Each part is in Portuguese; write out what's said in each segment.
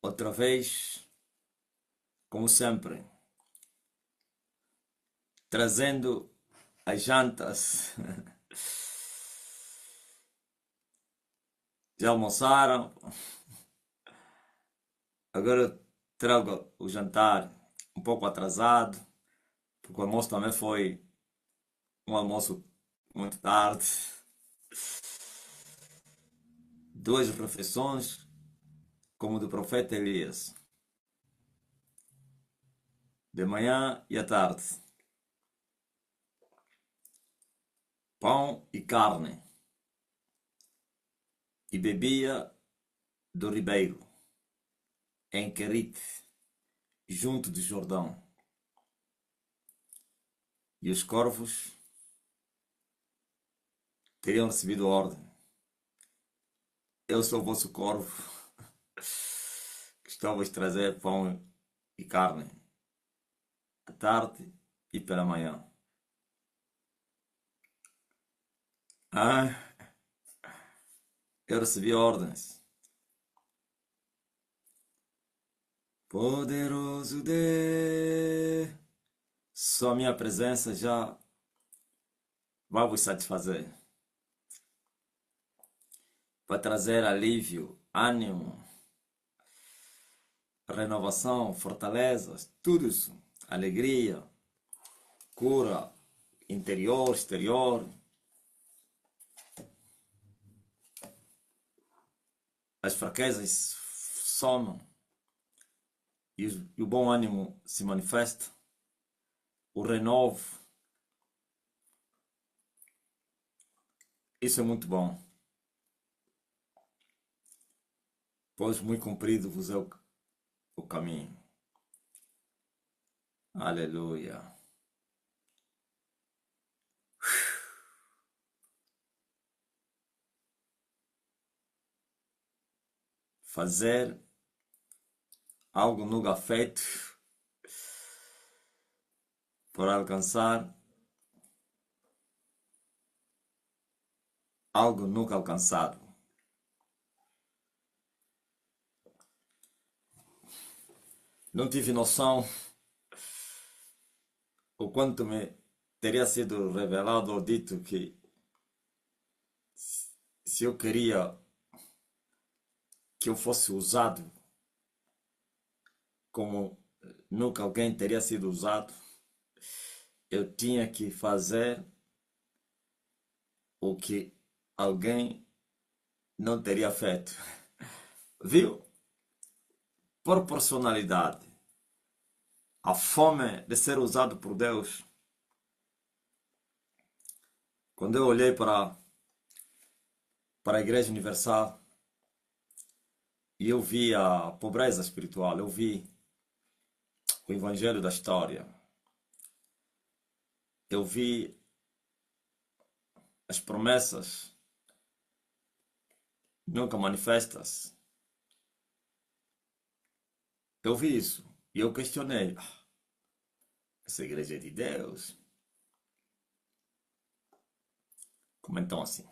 Outra vez, como sempre, trazendo as jantas. Já almoçaram? Agora eu trago o jantar um pouco atrasado, porque o almoço também foi um almoço muito tarde. Duas refeições, como do profeta Elias, de manhã e à tarde. Pão e carne, e bebia do ribeiro, em Querite, junto do Jordão. E os corvos teriam recebido ordem: eu sou o vosso corvo, que estou a vos trazer pão e carne, à tarde e pela manhã. Ah, eu recebi ordens. Poderoso Deus, só a minha presença já vai vos satisfazer. Vai trazer alívio, ânimo, renovação, fortalezas, tudo isso. Alegria, cura, interior, exterior. As fraquezas somam e o bom ânimo se manifesta. O renovo. Isso é muito bom. Pois muito comprido vos é o caminho. Aleluia. Fazer algo nunca feito para alcançar algo nunca alcançado. Não tive noção o quanto me teria sido revelado ou dito que se eu queria que eu fosse usado como nunca alguém teria sido usado, eu tinha que fazer o que alguém não teria feito. Viu? Proporcionalidade. A fome de ser usado por Deus. Quando eu olhei para a Igreja Universal e eu vi a pobreza espiritual, eu vi o Evangelho da história, eu vi as promessas nunca manifestas, eu vi isso e eu questionei: essa igreja é de Deus? Como então assim?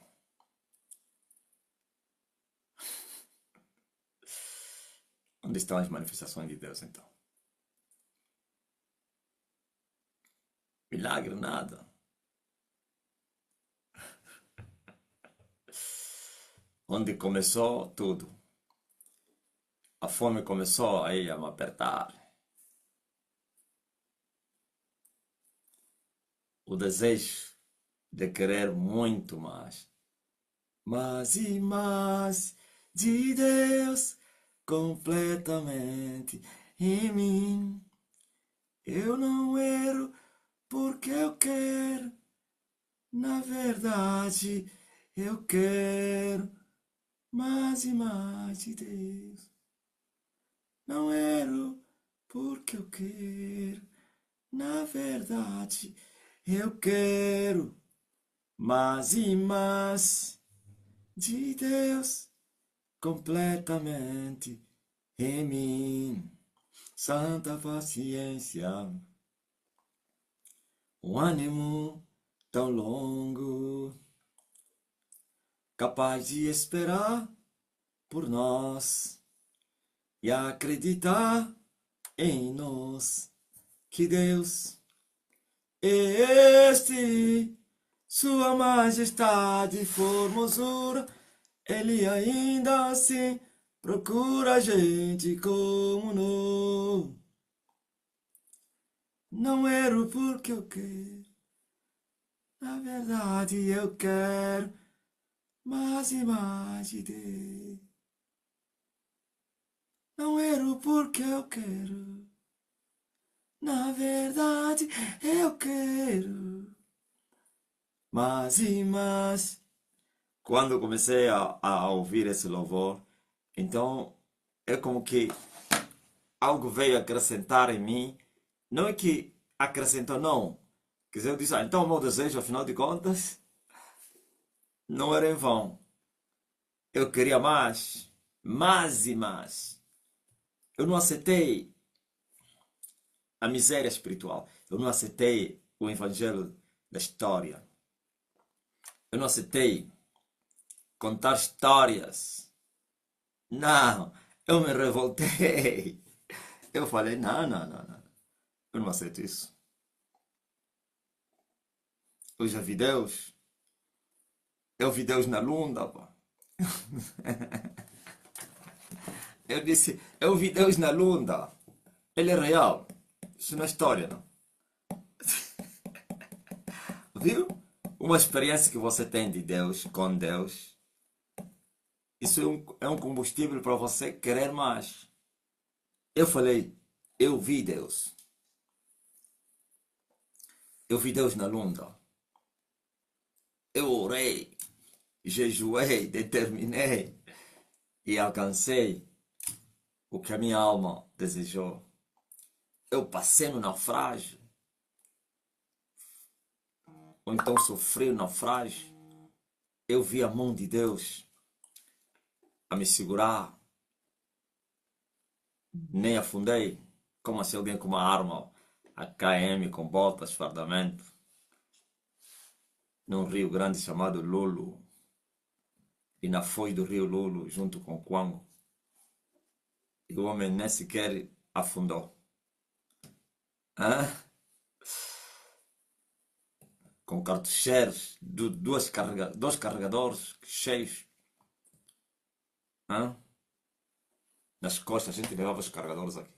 Onde estão as manifestações de Deus então? Milagre, nada. Onde começou tudo. A fome começou aí a me apertar. O desejo de querer muito mais. Mais e mais de Deus completamente em mim. Eu não erro porque eu quero. Na verdade, eu quero mais e mais de Deus. Não erro porque eu quero. Na verdade, eu quero mais e mais de Deus completamente em mim. Santa paciência, um ânimo tão longo, capaz de esperar por nós, e acreditar em nós, que Deus é este, Sua Majestade e formosura, Ele ainda assim procura gente como nós. Não erro porque eu quero, na verdade eu quero mais e mais de Deus. Não erro porque eu quero, na verdade eu quero mais e mais. Quando comecei a ouvir esse louvor, então é como que algo veio acrescentar em mim. Não é que acrescentou, não. Quer dizer, eu disse, então o meu desejo, afinal de contas, não era em vão. Eu queria mais, mais e mais. Eu não aceitei a miséria espiritual. Eu não aceitei o evangelho da história. Eu não aceitei contar histórias. Não, eu me revoltei. Eu falei, não, não, não, não. Eu não aceito isso. Eu já vi Deus. Eu vi Deus na lunda, pá. Eu disse, eu vi Deus na lunda. Ele é real. Isso não é história, não. Viu? Uma experiência que você tem de Deus, com Deus, isso é um combustível para você querer mais. Eu falei, eu vi Deus. Eu vi Deus na lunda. Eu orei, jejuei, determinei e alcancei o que a minha alma desejou. Eu passei no naufrágio, ou então sofri o naufrágio. Eu vi a mão de Deus a me segurar. Nem afundei, como se alguém com uma arma AKM com botas, fardamento, num rio grande chamado Lulu, e na foz do rio Lulu, junto com o Kwango. E o homem nem sequer afundou. Hã? Com cartucheiros, dois carregadores cheios. Hã? Nas costas, a gente levava os carregadores aqui.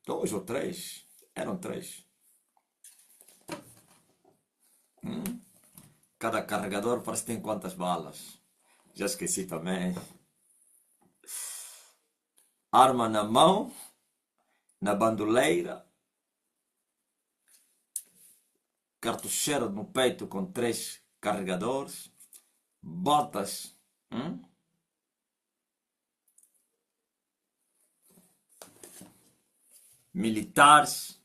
2 ou 3, eram 3. Cada carregador parece que tem quantas balas. Já esqueci também. Arma na mão, na bandoleira, cartucheiro no peito com 3 carregadores, botas, militares,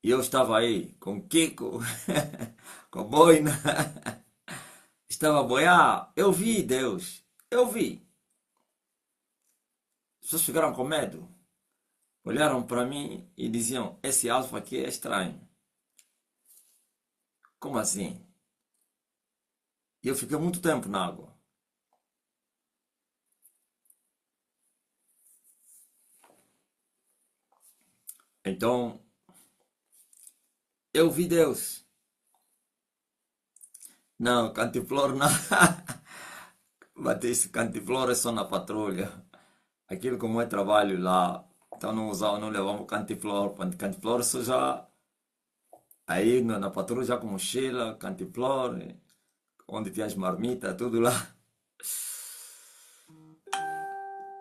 e eu estava aí com Kiko, com boina, estava a boiar. Eu vi Deus, eu vi. As pessoas ficaram com medo, olharam para mim e diziam: esse alfa aqui é estranho. Como assim? E eu fiquei muito tempo na água. Então, eu vi Deus. Não, cantiflor não. Batista, cantiflor é só na patrulha. Aquilo como é trabalho lá. Então não usava, não levamos cantiflor. Cantiflor só já. Aí na patrulha já com mochila, cantiflor, onde tinha as marmitas, tudo lá.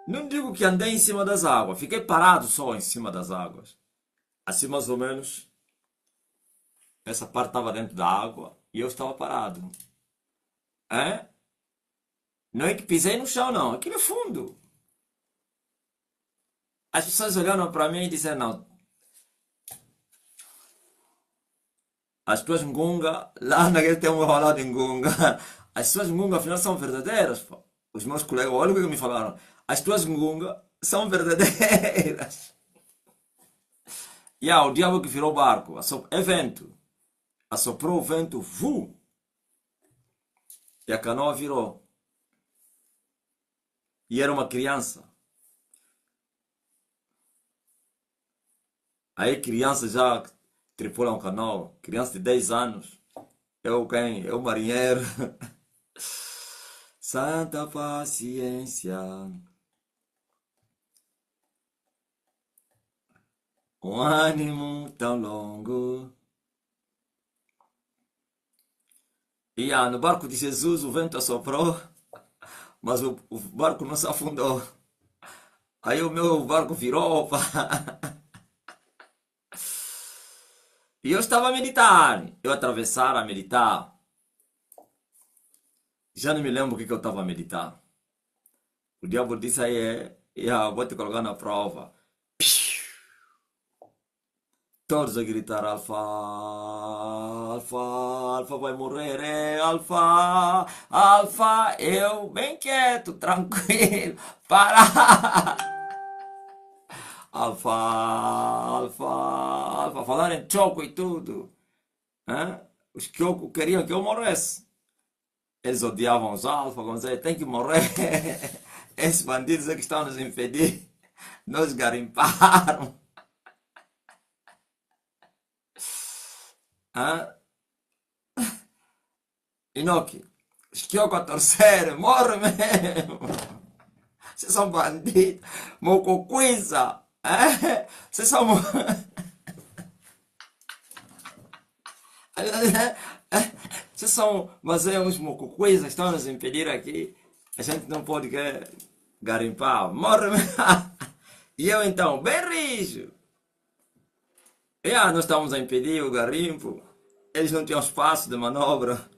Não digo que andei em cima das águas, fiquei parado só em cima das águas. Assim mais ou menos, essa parte estava dentro da água e eu estava parado. É? Não é que pisei no chão, não, aqui no fundo. As pessoas olhando para mim e disseram: não, as tuas ngunga, lá naquele tem um rolado de ngunga, as tuas ngunga afinal são verdadeiras, pô. Os meus colegas, olha o que me falaram, as tuas ngunga são verdadeiras. E o diabo que virou o barco, é vento, assoprou o vento, e a canoa virou. E era uma criança. Aí criança já tripula um canoa, criança de 10 anos. Eu quem? Eu marinheiro. Santa paciência, um ânimo tão longo. No barco de Jesus o vento assoprou, mas o barco não se afundou. Aí o meu barco virou, opa. E eu estava a meditar. Eu atravessar a meditar. Já não me lembro o que eu estava a meditar. O diabo disse aí, vou te colocar na prova. Todos a gritar, Alfa, Alfa, Alfa vai morrer, Alfa, Alfa. Eu bem quieto, tranquilo, para. Alfa, Alfa, Alfa, falar em choco e tudo. Hã? Os Kyoko queriam que eu morresse. Eles odiavam os Alfa, vão dizer, tem que morrer. Esses bandidos é que estão nos impedir. Nos garimparam. Hã? Inoki, os Kyoko a torcer, morre mesmo. Vocês são bandidos. Mococuiza. Vocês são. Vocês são, mas é uns mococoisas estão nos impedir aqui. A gente não pode garimpar. Morre mesmo. E eu então, bem rijo. Nós estamos a impedir o garimpo. Eles não tinham espaço de manobra.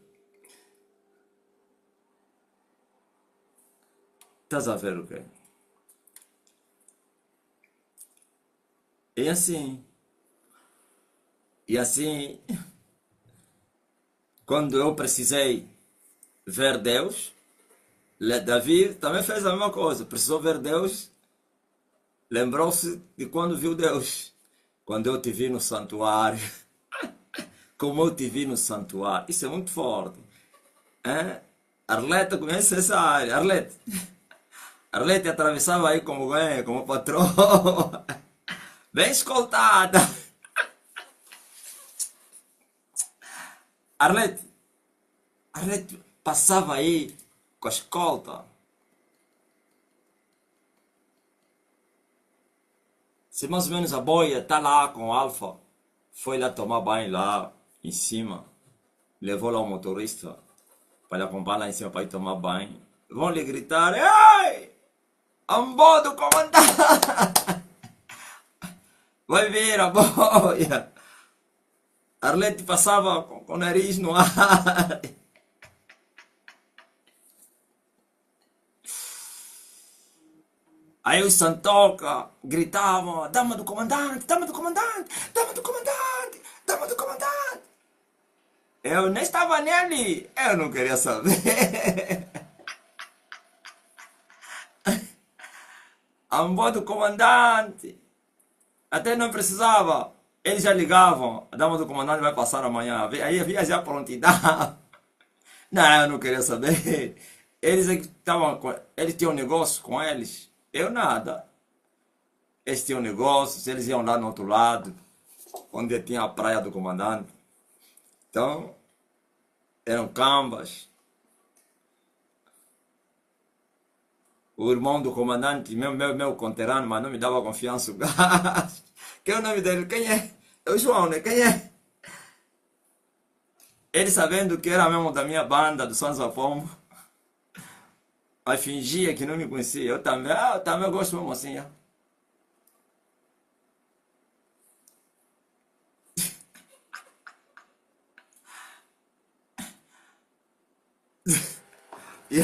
Estás a ver o quê? E assim. E assim, quando eu precisei ver Deus, Davi também fez a mesma coisa. Precisou ver Deus, lembrou-se de quando viu Deus. Quando eu te vi no santuário. Como eu te vi no santuário. Isso é muito forte. Hein? Arlete conhece essa área. Arlete. Arlete atravessava aí como bem, como patrão. Bem escoltada. Arlete. Arlete passava aí com a escolta. Se mais ou menos a boia tá lá com o Alfa, foi lá tomar banho lá em cima, levou lá o motorista para lhe acompanhar lá em cima para ir tomar banho. Vão lhe gritar, ei! Ambô do comandante! Vai ver a boia! Arlete passava com o nariz no ar. Aí os Santoca gritavam, dama do comandante, dama do comandante, dama do comandante, dama do comandante. Eu nem estava nem ali, eu não queria saber. Ambô do comandante. Até não precisava. Eles já ligavam, a dama do comandante vai passar amanhã. Aí havia já prontidão. Não, eu não queria saber. Eles é que estavam, eles tinham negócio com eles. Eu nada. Eles tinham negócios, eles iam lá no outro lado, onde tinha a praia do comandante. Então, eram cambas. O irmão do comandante, meu conterrâneo, mas não me dava confiança o gás. Que é o nome dele? Quem é? É o João, né? Quem é? Ele sabendo que era mesmo da minha banda, do Sons of Pombo, mas fingia que não me conhecia. Eu também gosto mesmo assim. Ó. E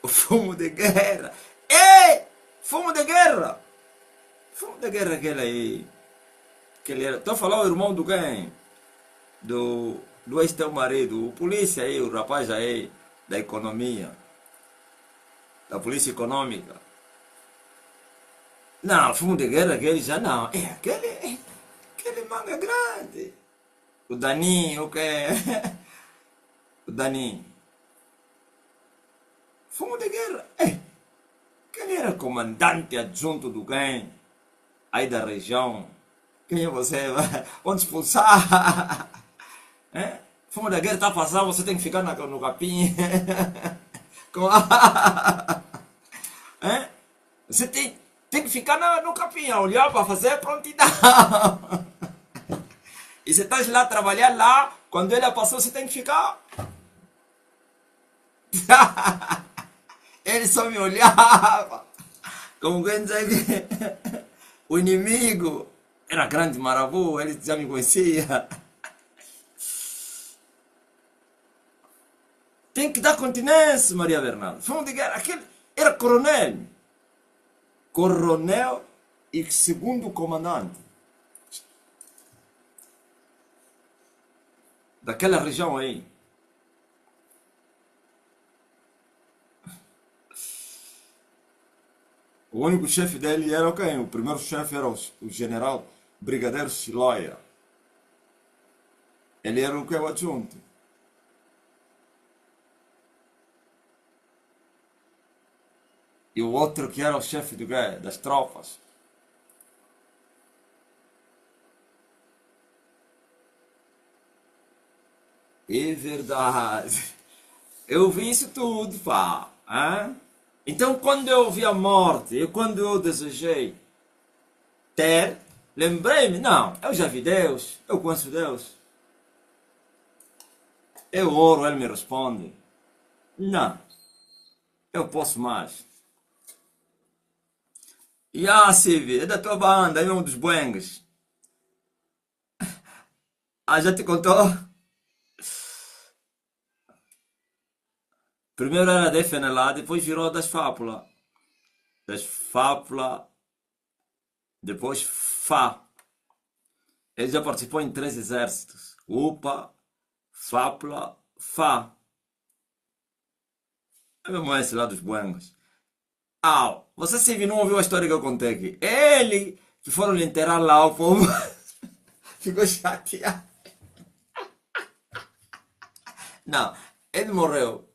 o fumo de guerra. Ei! Fumo de guerra! Fumo de guerra aquele aí. Aquele era. Estou a falar o irmão do quem? Do ex-teu marido. O polícia aí, o rapaz aí da economia. Da polícia econômica. Não, fumo de guerra aquele já não. Aquele manga grande. O Daninho, o que é? O Daninho. Fumo de guerra. Aquele era comandante adjunto do quem? aí da região. Quem é você? Vamos expulsar. É? Fumo da guerra está a passar, você tem que ficar no capim. Com é? Você tem que ficar no capim, a olhar para fazer prontidão. E você está lá a trabalhar lá, quando ele passou, você tem que ficar. Ele só me olhava. Como quem dizer que o inimigo era grande marabu, ele já me conhecia. Tem que dar continência, Maria Bernardo. Fumo de guerra, aquele era coronel. Coronel e segundo comandante daquela região aí. O único chefe dele era quem? O primeiro chefe era o general Brigadeiro Chiloia. Ele era o que? O adjunto. E o outro que era o chefe do quê? Das tropas. É verdade. Eu vi isso tudo, pá. Hã? Então, quando eu vi a morte e quando eu desejei ter, lembrei-me, não, eu já vi Deus, eu conheço Deus. Eu oro, ele me responde. Não, eu posso mais. E Silvia, é da tua banda, é um dos buengues. Ah, já te contou? Primeiro era da FNLA, depois virou das Fápula. Das Fápula, depois Fá. Ele já participou em 3 exércitos. UPA, Fápula, Fá. É mesmo esse lá dos buengos. Ah, você se não ouviu a história que eu contei aqui? Ele que foram lhe enterrar lá, o povo ficou chateado. Não, ele morreu.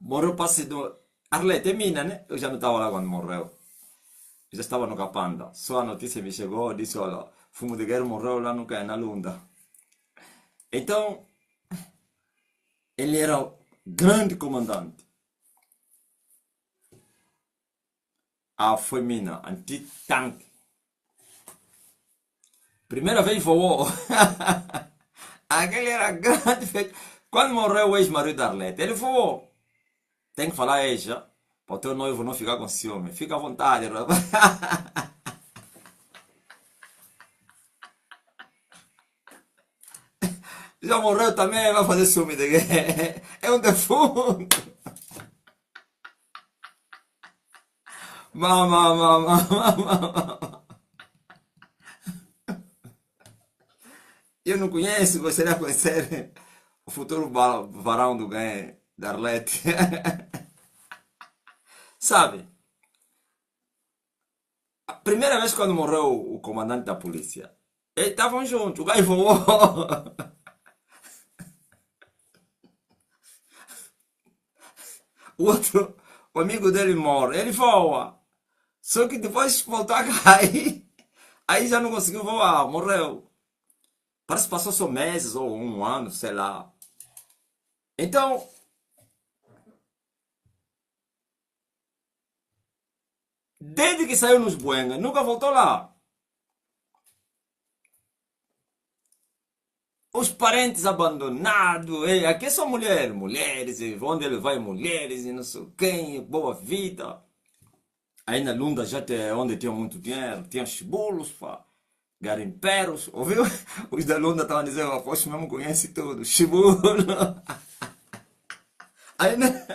Morreu passe do. Arlete, é mina, né? Eu já não estava lá quando morreu. Eu já estava no Capanda. Só a notícia me chegou, disse, olha, Fumo de Guerra morreu lá no na Lunda. Então, ele era o grande comandante. Ah, foi mina, anti-tanque. Primeira vez voou. Aquele era grande feito. Quando morreu o ex-marido da Arlete, ele voou. Tem que falar ex, já. Para o teu noivo não ficar com ciúme. Fica à vontade, rapaz. Já morreu também, vai fazer ciúme de quê? É um defunto. Mamá, mamá, mamá. Eu não conheço, gostaria de conhecer o futuro varão do ganho da Arlete. Sabe, a primeira vez quando morreu o comandante da polícia, eles estavam juntos, o gajo voou. O outro, o amigo dele morre, ele voa. Só que depois voltou a cair. Aí já não conseguiu voar, morreu. Parece que passou só meses ou um ano, sei lá. Então, desde que saiu nos Buenga, nunca voltou lá. Os parentes abandonados, aqui são mulheres, mulheres, e onde ele vai, mulheres, e não sei quem, boa vida. Aí na Lunda já onde tinha muito dinheiro, tinha chibolos, pá, garimpeiros, ouviu? Os da Lunda estavam dizendo, aposto mesmo conhece tudo, chibulo. Aí, né?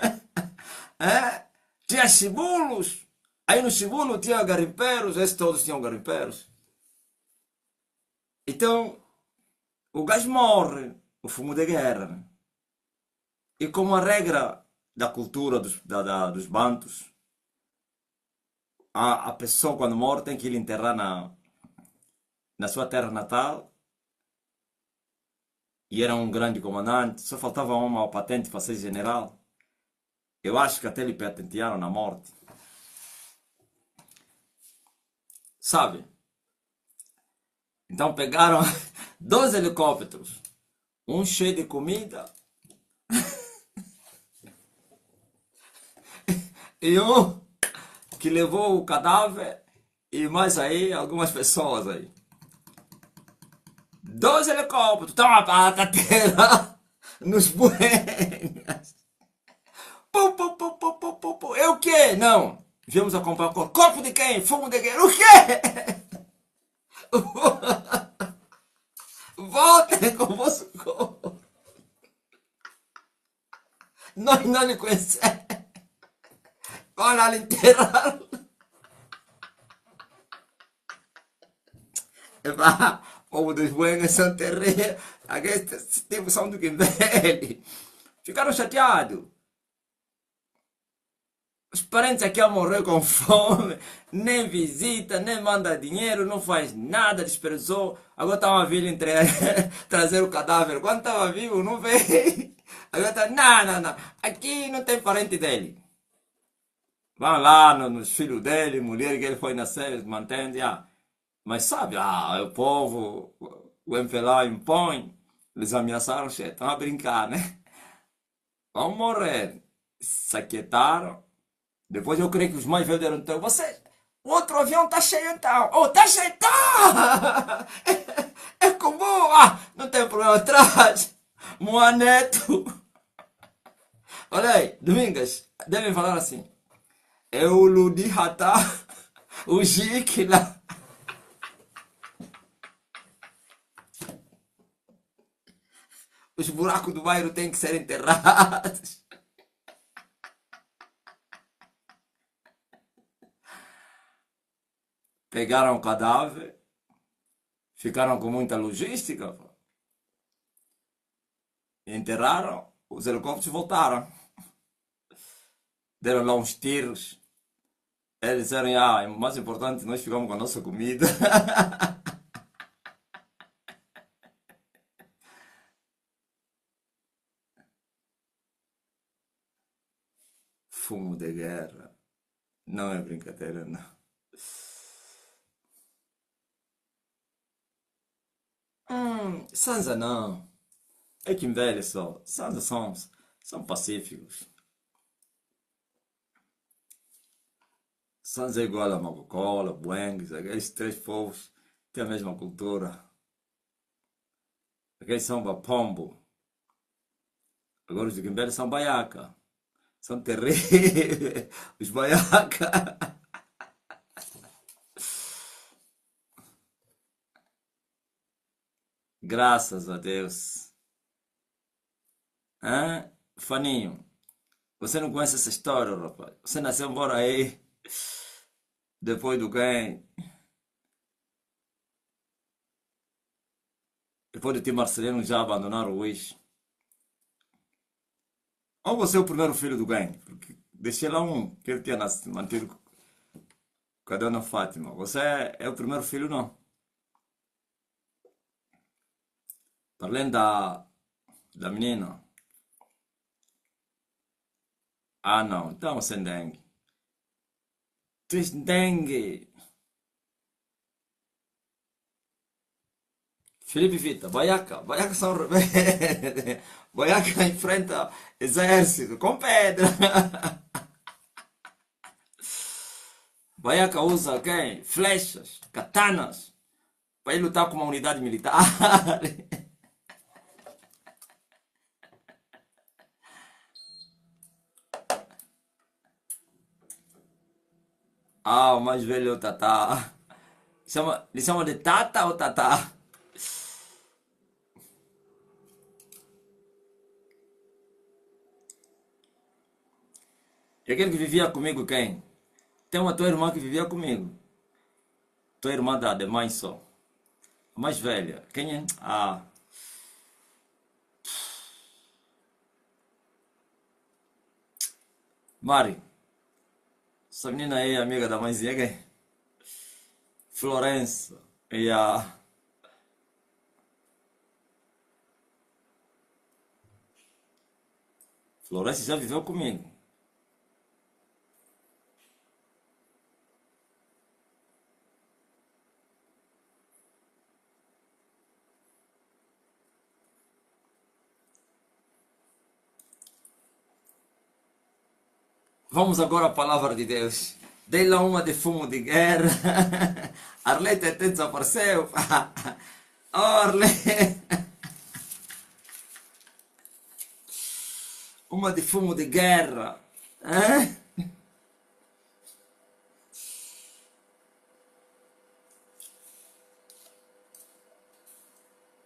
É, tinha chibulos. Aí no chibulo tinha garimpeiros, esses todos tinham garimpeiros. Então, o gajo morre, o fumo de guerra. Né? E como a regra da cultura dos bantos, a pessoa quando morre tem que ir enterrar na sua terra natal. E era um grande comandante, só faltava uma patente para ser general. Eu acho que até lhe patentearam na morte. sabe? Então pegaram dois helicópteros, um cheio de comida e um que levou o cadáver e mais aí algumas pessoas aí. Dois helicópteros, toma a batateira nos buengas. Pum, pum, pum, pum, pum, pum, pum. É o quê? Não. Viemos acompanhar o corpo. Corpo de quem? Fumo de quem? O quê? Voltem com o vosso corpo. Nós não lhe conhecemos. Vão lá lhe enterrar. Epá, povo dos buengas são terríveis. Aqueles tipos são do que velho. Ficaram chateados. Os parentes aqui a morrer com fome, nem visita, nem manda dinheiro, não faz nada, desprezou. Agora estão a vir trazer o cadáver. Quando estava vivo, não veio. Agora está, não. Aqui não tem parente dele. Vão lá nos filhos dele, mulher que ele foi nascer, mantém, já. Mas sabe, o povo, o MPLA impõe, eles ameaçaram, estão a brincar, né? Vão morrer. Se aquietaram. Depois eu creio que os mais velhos deram então, você, o outro avião tá cheio então. Oh, tá cheio, tá! É comum, não tem problema atrás. Moaneto. Olha aí, Domingas, devem falar assim. Eu ludi ratá, o jique lá. Os buracos do bairro têm que ser enterrados. Pegaram o cadáver, ficaram com muita logística, enterraram, os helicópteros voltaram. Deram lá uns tiros. Eles disseram, é mais importante, nós ficamos com a nossa comida. Fumo de guerra. Não é brincadeira, não. Sansa não. É que velho só. Sansa são pacíficos. Sansa é igual a Macocola, Buengues, aqueles três povos têm a mesma cultura. Aqueles são Bapombo. Agora os de Quimbele são Baiaca. São terríveis. Os Baiaca. Graças a Deus. Hã? Faninho, você não conhece essa história, rapaz? Você nasceu embora aí, depois do quem? Depois de ti, Marcelino já abandonaram o Wish. Ou você é o primeiro filho do quem? Porque deixei lá um que ele tinha mantido com a dona Fátima. Você é o primeiro filho, não? Para além da menina? Ah, não. Então você é dengue. Tu és dengue. Felipe Vita, Baiaca são rebeldes. Baiaca enfrenta exército com pedra. Baiaca usa quem? Flechas, katanas, para ir lutar com uma unidade militar. O mais velho é o Tatá. Eles chamam de Tata ou Tatá? E aquele que vivia comigo, quem? Tem uma tua irmã que vivia comigo. Tua irmã de mãe só. A mais velha. Quem é? Mari. Essa menina aí é amiga da mãezinha, quem? Florença. E a... Florença já viveu comigo. Vamos agora à palavra de Deus. Dei lá uma de fumo de guerra. Arlete até desapareceu. Arlete. Uma de fumo de guerra. Hã?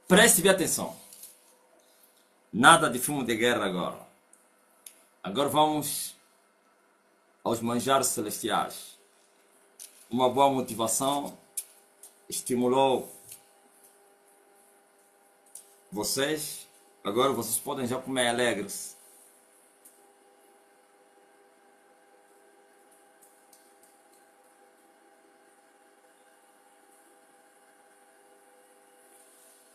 Preste bem atenção. Nada de fumo de guerra agora. Agora vamos aos manjares celestiais. Uma boa motivação estimulou vocês. Agora vocês podem já comer alegres.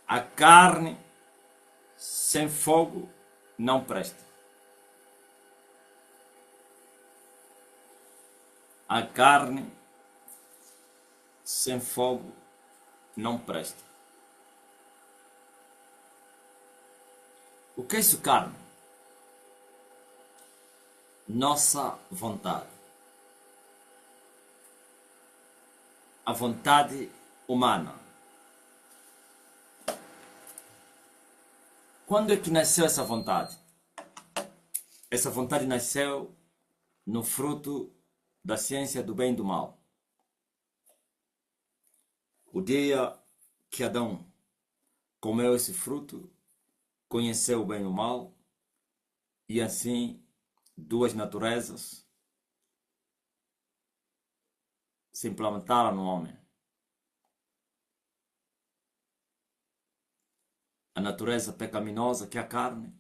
A carne sem fogo não presta. A carne sem fogo não presta. O que é isso, carne? Nossa vontade. A vontade humana. Quando é que nasceu essa vontade? Essa vontade nasceu no fruto da ciência do bem e do mal. O dia que Adão comeu esse fruto, conheceu o bem e o mal, e assim duas naturezas se implementaram no homem. A natureza pecaminosa, que é a carne,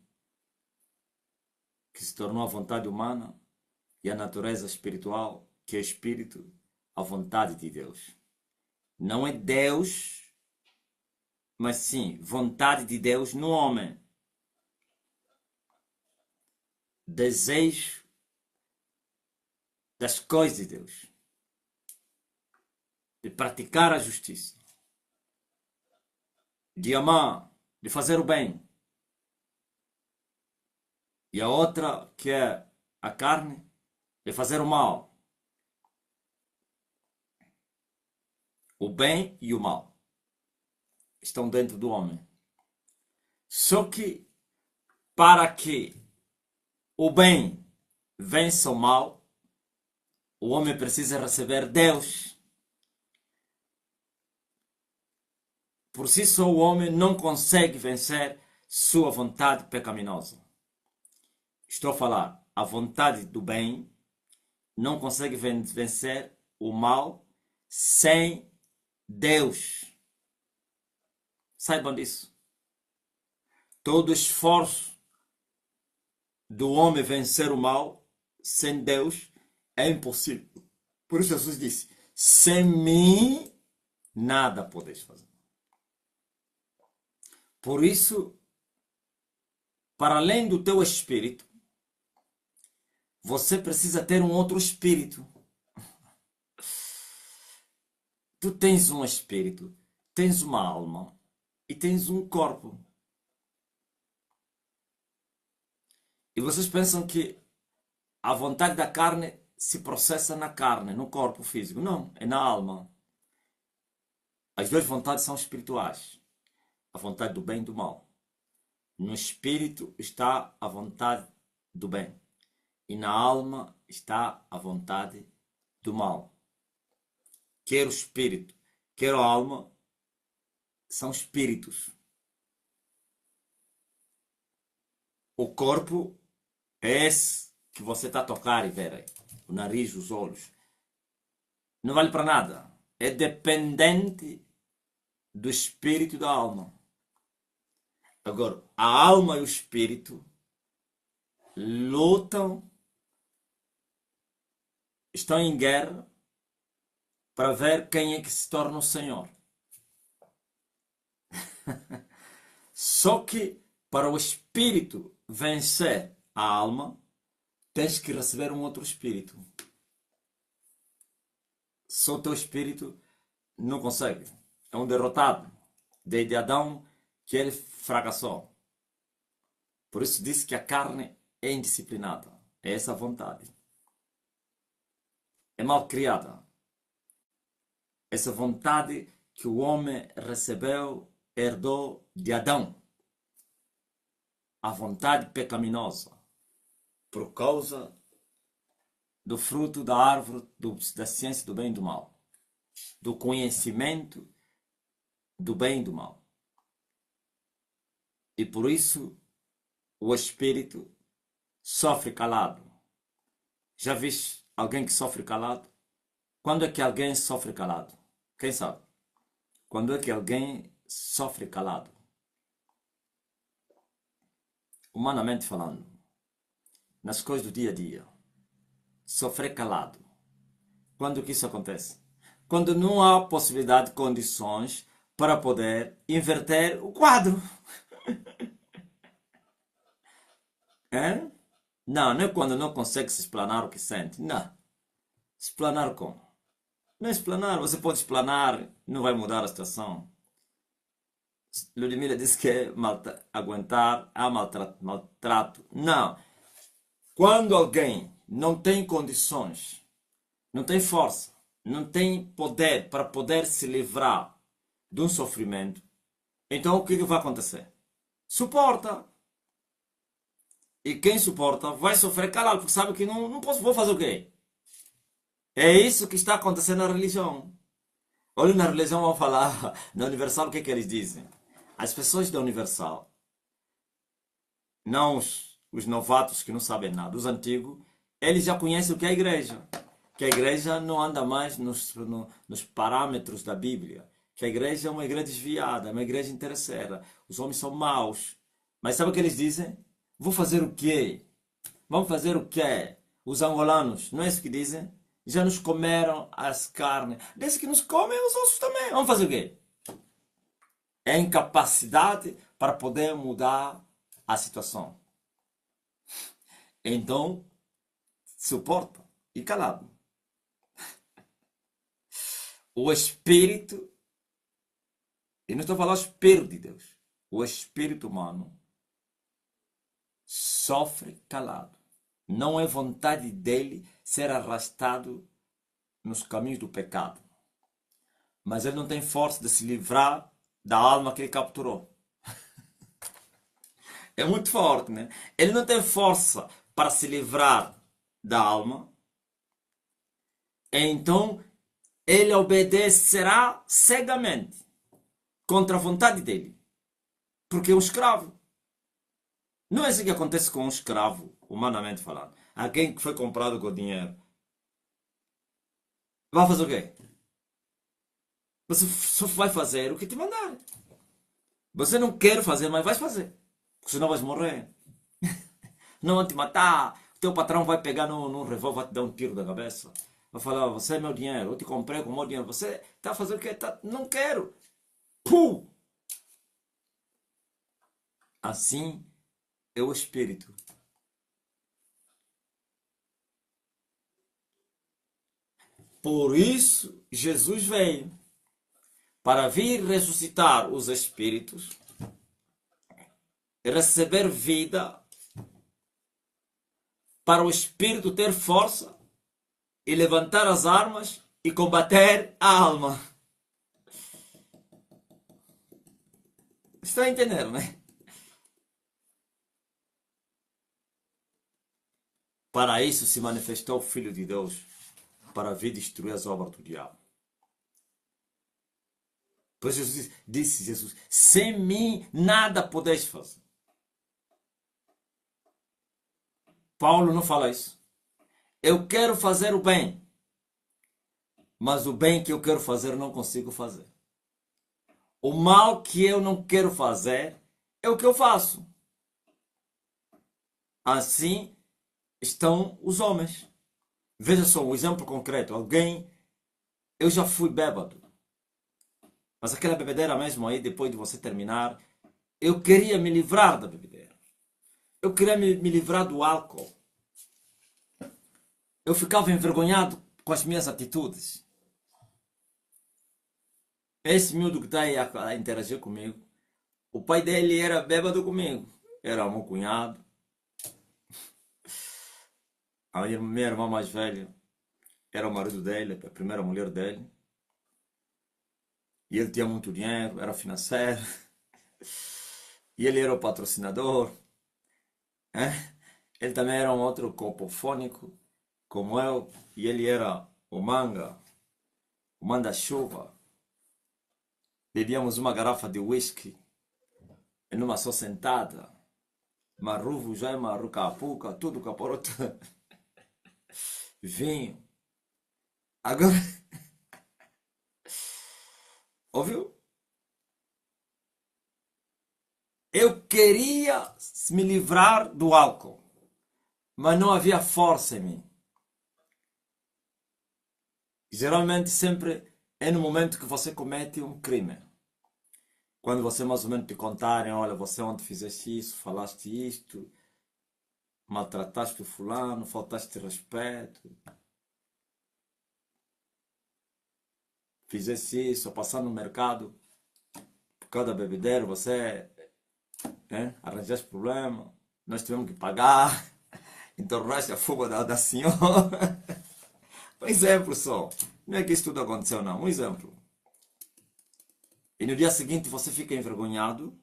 que se tornou a vontade humana, e a natureza espiritual, que é o espírito, a vontade de Deus. Não é Deus, mas sim vontade de Deus no homem. Desejo das coisas de Deus, de praticar a justiça, de amar, de fazer o bem. E a outra, que é a carne, de fazer o mal. O bem e o mal estão dentro do homem. Só que para que o bem vença o mal, o homem precisa receber Deus. Por si só o homem não consegue vencer sua vontade pecaminosa. Estou a falar, a vontade do bem não consegue vencer o mal sem Deus. Saibam disso. Todo esforço do homem vencer o mal sem Deus é impossível. Por isso Jesus disse: sem mim nada podeis fazer. Por isso, para além do teu espírito, você precisa ter um outro espírito. Tu tens um espírito, tens uma alma e tens um corpo. E vocês pensam que a vontade da carne se processa na carne, no corpo físico. Não, é na alma. As duas vontades são espirituais. A vontade do bem e do mal. No espírito está a vontade do bem. E na alma está a vontade do mal. Quer o espírito, quer a alma, são espíritos. O corpo é esse que você está a tocar e ver aí. O nariz, os olhos. Não vale para nada. É dependente do espírito e da alma. Agora, a alma e o espírito lutam, estão em guerra para ver quem é que se torna o Senhor. Só que para o espírito vencer a alma, tens que receber um outro espírito. Só o teu espírito não consegue. É um derrotado. Desde Adão que ele fracassou. Por isso disse que a carne é indisciplinada. É essa a vontade. é mal criada. Essa vontade que o homem recebeu, herdou de Adão. A vontade pecaminosa, por causa do fruto da árvore da ciência do bem e do mal, do conhecimento do bem e do mal. E por isso o espírito sofre calado. Já viste alguém que sofre calado? Quando é que alguém sofre calado? Quem sabe? Quando é que alguém sofre calado? Humanamente falando, nas coisas do dia a dia, sofrer calado. Quando que isso acontece? Quando não há possibilidade de condições para poder inverter o quadro. É? Não é quando não consegue se explanar o que sente. Não. Explanar como? Não é explanar. Você pode explanar, não vai mudar a situação. Ludmilla disse que é aguentar há maltrato. Não. Quando alguém não tem condições, não tem força, não tem poder para poder se livrar de um sofrimento, então o que vai acontecer? Suporta. E quem suporta vai sofrer calado, porque sabe que não posso, vou fazer o quê? É isso que está acontecendo na religião. Olha, na religião vão falar, na Universal, o que é que eles dizem? As pessoas da Universal, não os novatos que não sabem nada, os antigos, eles já conhecem o que é a igreja. Que a igreja não anda mais nos parâmetros da Bíblia. Que a igreja é uma igreja desviada, é uma igreja interesseira. Os homens são maus. Mas sabe o que eles dizem? Vou fazer o quê? Vamos fazer o quê? Os angolanos, não é isso que dizem? Já nos comeram as carnes. Desde que nos comem os ossos também. Vamos fazer o quê? É a incapacidade para poder mudar a situação. Então, suporta e calado. O espírito, e não estou a falar o espírito de Deus, o espírito humano sofre calado. Não é vontade dele ser arrastado nos caminhos do pecado. Mas ele não tem força de se livrar da alma que ele capturou. É muito forte, né? Ele não tem força para se livrar da alma. Então, ele obedecerá cegamente contra a vontade dele. Porque é um escravo. Não é isso que acontece com um escravo, humanamente falando. Alguém que foi comprado com dinheiro. Vai fazer o quê? Você só vai fazer o que te mandar. Você não quer fazer, mas vai fazer. Porque senão vais morrer. Não vão te matar. O teu patrão vai pegar num revólver, vai te dar um tiro da cabeça. Vai falar, você é meu dinheiro, eu te comprei com o meu dinheiro. Você está fazendo o quê? Não quero. Pum! Assim é o espírito. Por isso, Jesus veio para vir ressuscitar os espíritos, receber vida, para o espírito ter força e levantar as armas e combater a alma. Está a entender, né? Para isso se manifestou o Filho de Deus, para vir destruir as obras do diabo. Pois Jesus disse, Jesus, sem mim nada podeis fazer. Paulo não fala isso. Eu quero fazer o bem, mas o bem que eu quero fazer eu não consigo fazer. O mal que eu não quero fazer é o que eu faço. Assim estão os homens. Veja só um exemplo concreto. Eu já fui bêbado. Mas aquela bebedeira mesmo aí, depois de você terminar, eu queria me livrar da bebedeira. Eu queria me livrar do álcool. Eu ficava envergonhado com as minhas atitudes. Esse miúdo que está aí a interagir comigo, o pai dele era bêbado comigo. Era meu cunhado. A minha irmã mais velha era o marido dele, a primeira mulher dele. E ele tinha muito dinheiro, era financeiro. E ele era o patrocinador. Né? Ele também era um outro copofônico, como eu. E ele era o manga, o manda-chuva. Bebíamos uma garrafa de whisky numa só sentada. Maruvo, jaima, rucapuca, tudo caporoto. Vinho. Agora, ouviu? Eu queria me livrar do álcool, mas não havia força em mim. Geralmente sempre é no momento que você comete um crime. Quando você mais ou menos te contarem, olha, você ontem fizeste isso, falaste isto, maltrataste o fulano, faltaste respeito, fizeste isso, passar no mercado, por causa da bebedeira, você, né, arranjaste problema, nós tivemos que pagar, entornaste a fuga da senhora. Um exemplo só. Não é que isso tudo aconteceu, não. Um exemplo. E no dia seguinte você fica envergonhado,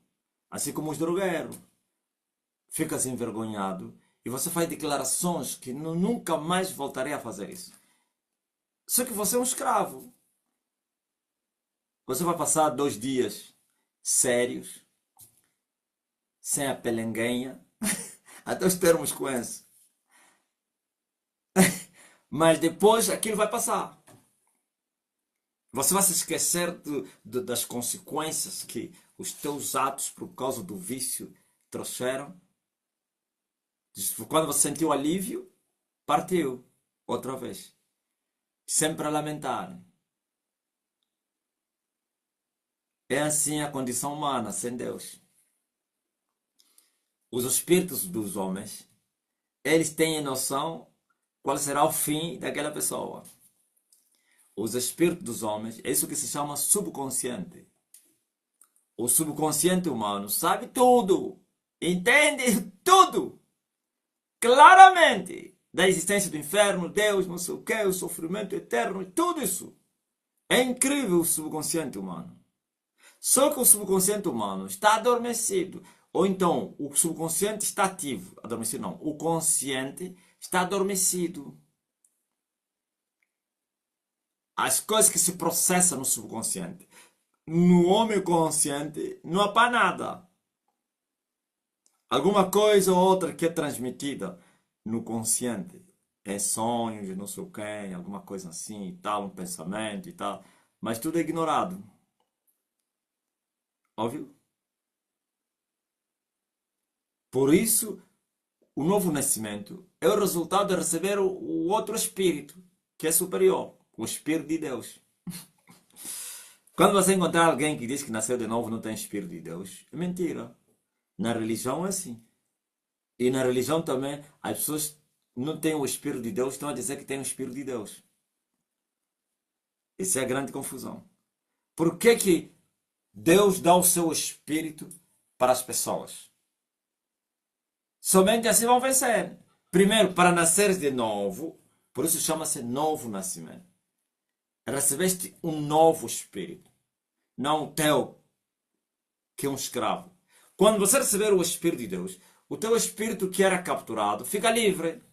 assim como os drogueiros. Fica-se envergonhado e você faz declarações que nunca mais voltarei a fazer isso. Só que você é um escravo. Você vai passar 2 dias sérios, sem a pelenguenha, até os termos com isso. Mas depois aquilo vai passar. Você vai se esquecer das consequências que os teus atos por causa do vício trouxeram. Quando você sentiu alívio, partiu outra vez. Sempre a lamentar. É assim a condição humana sem Deus. Os espíritos dos homens, eles têm noção qual será o fim daquela pessoa. Os espíritos dos homens, é isso que se chama subconsciente. O subconsciente humano sabe tudo, entende tudo, claramente, da existência do inferno, Deus, não sei o que, o sofrimento eterno, tudo isso. É incrível o subconsciente humano. Só que o subconsciente humano está adormecido. Ou então, o subconsciente está ativo. Adormecido não. O consciente está adormecido. As coisas que se processam no subconsciente. No homem consciente não há para nada. Alguma coisa ou outra que é transmitida no consciente. Em sonhos, não sei o quê, alguma coisa assim e tal, um pensamento e tal. Mas tudo é ignorado. Óbvio? Por isso, o novo nascimento é o resultado de receber o outro espírito, que é superior, o Espírito de Deus. Quando você encontrar alguém que diz que nasceu de novo não tem Espírito de Deus, é mentira. Na religião é assim. E na religião também, as pessoas não têm o Espírito de Deus, estão a dizer que têm o Espírito de Deus. Isso é a grande confusão. Por que que Deus dá o seu Espírito para as pessoas? Somente assim vão vencer. Primeiro, para nascer de novo, por isso chama-se novo nascimento. Recebeste um novo espírito, não o teu, que é um escravo. Quando você receber o Espírito de Deus, o teu espírito que era capturado fica livre.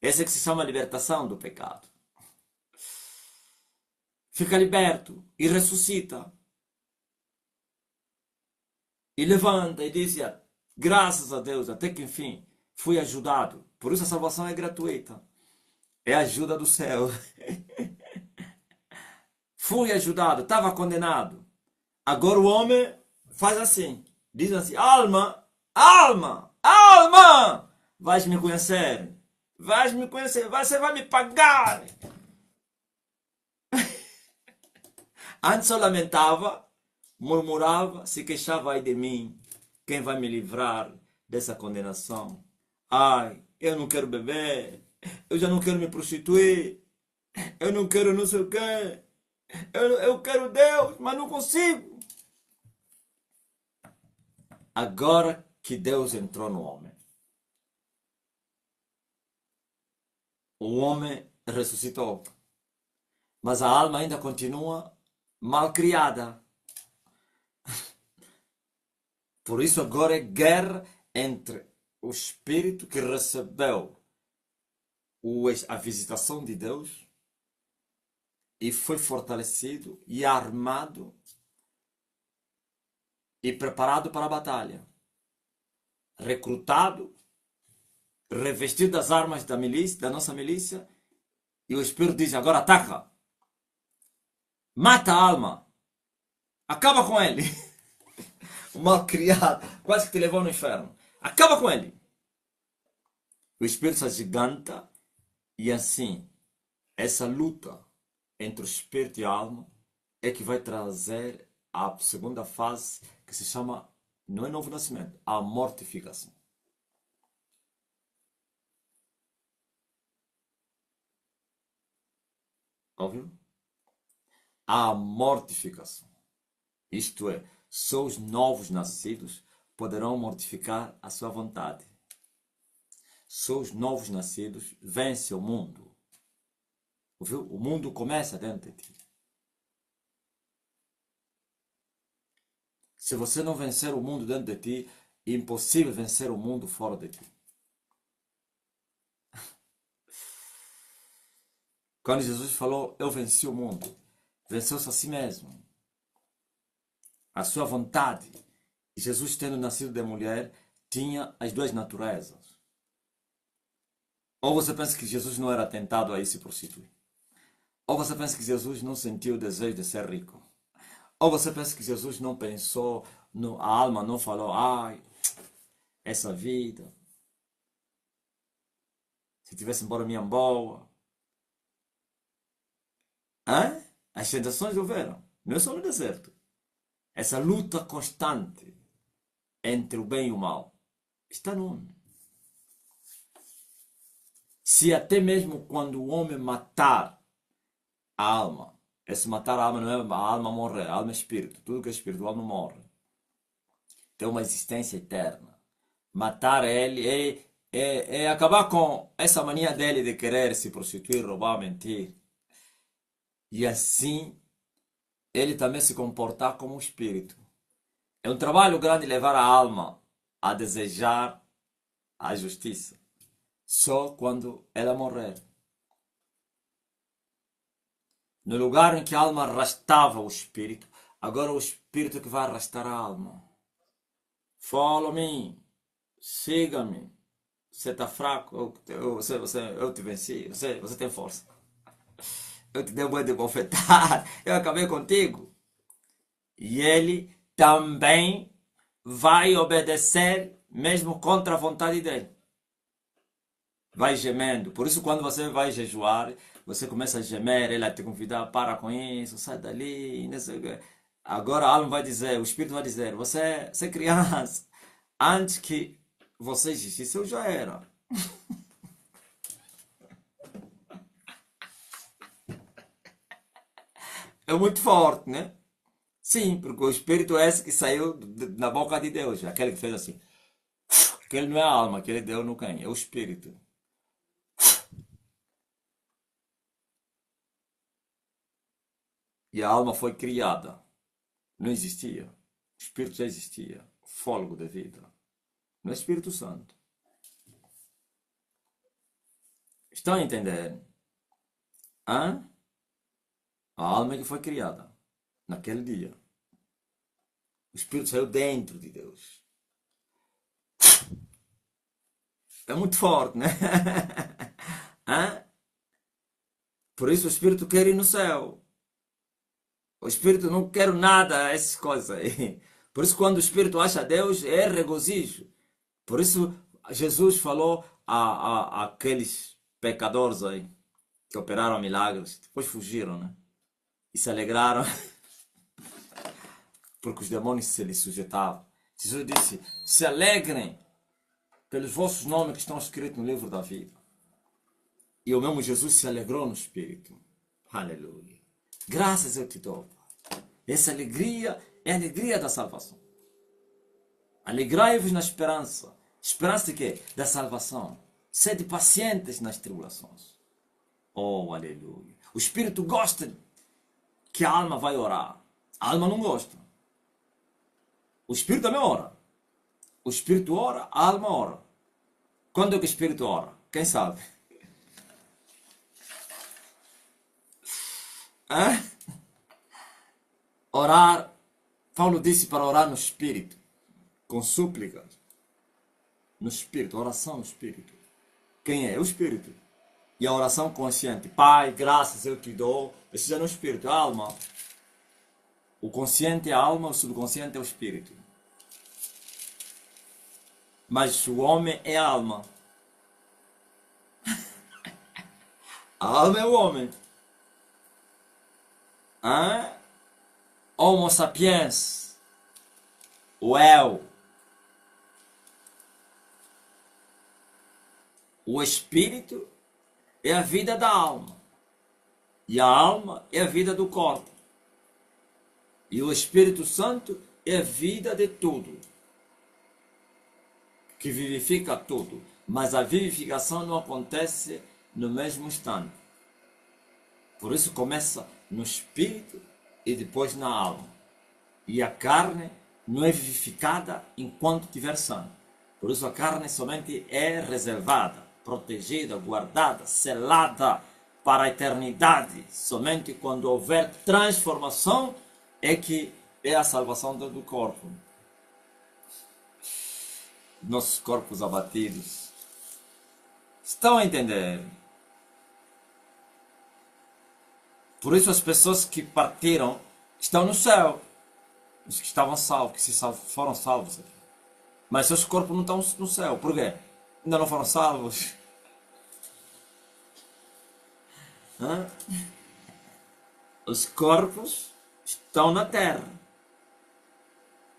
Essa é que se chama libertação do pecado. Fica liberto e ressuscita. E levanta e diz, graças a Deus, até que enfim, fui ajudado. Por isso a salvação é gratuita. É a ajuda do céu. Fui ajudado, estava condenado. Agora o homem faz assim. Diz assim, alma, alma, alma, vais me conhecer. Vais me conhecer, você vai me pagar. Antes eu lamentava, murmurava, se queixava ai de mim. Quem vai me livrar dessa condenação? Ai, eu não quero beber. Eu já não quero me prostituir. Eu não quero não sei o quê. Eu quero Deus, mas não consigo. Agora que Deus entrou no homem, o homem ressuscitou. Mas a alma ainda continua mal criada. Por isso agora é guerra entre o espírito que recebeu a visitação de Deus e foi fortalecido e armado e preparado para a batalha. Recrutado, revestido das armas da milícia, da nossa milícia, e o espírito diz: agora ataca, mata a alma, acaba com ele. O mal criado, quase que te levou no inferno, acaba com ele. O espírito se agiganta e assim, essa luta entre o espírito e a alma é que vai trazer a segunda fase, que se chama, não é novo nascimento, a mortificação. Ouviu? A mortificação. Isto é, só os novos nascidos poderão mortificar a sua vontade. Só os novos nascidos vencem o mundo. Ouviu? O mundo começa dentro de ti. Se você não vencer o mundo dentro de ti, é impossível vencer o mundo fora de ti. Quando Jesus falou, eu venci o mundo, venceu-se a si mesmo. A sua vontade. E Jesus, tendo nascido de mulher, tinha as duas naturezas. Ou você pensa que Jesus não era tentado a ir se prostituir? Ou você pensa que Jesus não sentiu o desejo de ser rico? Ou você pensa que Jesus não pensou, a alma não falou, ai, essa vida, se tivesse embora minha boa. Hã? As tentações houveram, não é só no deserto. Essa luta constante entre o bem e o mal está no homem. Se até mesmo quando o homem matar a alma, esse matar a alma não é a alma morrer, a alma é espírito, tudo que é espiritual não morre. Tem uma existência eterna. Matar ele é acabar com essa mania dele de querer se prostituir, roubar, mentir. E assim ele também se comportar como um espírito. É um trabalho grande levar a alma a desejar a justiça. Só quando ela morrer. No lugar em que a alma arrastava o espírito, agora o espírito que vai arrastar a alma. Follow me. Siga-me. Você está fraco, eu te venci, você tem força. Eu te dei um boi de bofetada, eu acabei contigo. E ele também vai obedecer, mesmo contra a vontade dele. Vai gemendo. Por isso, quando você vai jejuar, você começa a gemer, ele vai te convidar, para com isso, sai dali, não sei o quê. Agora a alma vai dizer, o espírito vai dizer, você é criança. Antes que você existisse, eu já era. É muito forte, né? Sim, porque o espírito é esse que saiu da boca de Deus, aquele que fez assim. Aquele não é a alma, aquele deu no quem? É o espírito. E a alma foi criada. Não existia. O espírito já existia. Fôlego de vida. No Espírito Santo. Estão a entender? Hã? A alma é que foi criada naquele dia. O Espírito saiu dentro de Deus. É muito forte, né? Hã? Por isso o Espírito quer ir no céu. O Espírito não quer nada, essas coisas aí. Por isso quando o Espírito acha Deus, é regozijo. Por isso Jesus falou àqueles pecadores aí, que operaram milagres, depois fugiram, né? E se alegraram, porque os demônios se lhes sujeitavam. Jesus disse, se alegrem pelos vossos nomes que estão escritos no livro da vida. E o mesmo Jesus se alegrou no Espírito. Aleluia. Graças eu te dou. Essa alegria é a alegria da salvação. Alegrai-vos na esperança. Esperança de quê? Da salvação. Sede pacientes nas tribulações. Oh, aleluia. O Espírito gosta que a alma vai orar. A alma não gosta. O Espírito também ora. O Espírito ora, a alma ora. Quando é que o Espírito ora? Quem sabe? Hã? Orar, Paulo disse para orar no Espírito, com súplicas, no Espírito, oração no Espírito. Quem é? O Espírito. E a oração consciente, Pai, graças eu te dou, precisa no Espírito, a alma. O consciente é a alma, o subconsciente é o Espírito. Mas o homem é a alma. A alma é o homem. Hã? Homo sapiens. O eu. O espírito é a vida da alma. E a alma é a vida do corpo. E o Espírito Santo é a vida de tudo. Que vivifica tudo. Mas a vivificação não acontece no mesmo instante. Por isso começa no espírito e depois na alma. E a carne não é vivificada enquanto tiver sangue. Por isso a carne somente é reservada, protegida, guardada, selada para a eternidade. Somente quando houver transformação é que é a salvação do corpo. Nossos corpos abatidos. Estão a entender? Por isso as pessoas que partiram estão no céu. Os que estavam salvos, que foram salvos. Mas seus corpos não estão no céu. Por quê? Ainda não foram salvos. Hã? Os corpos estão na terra.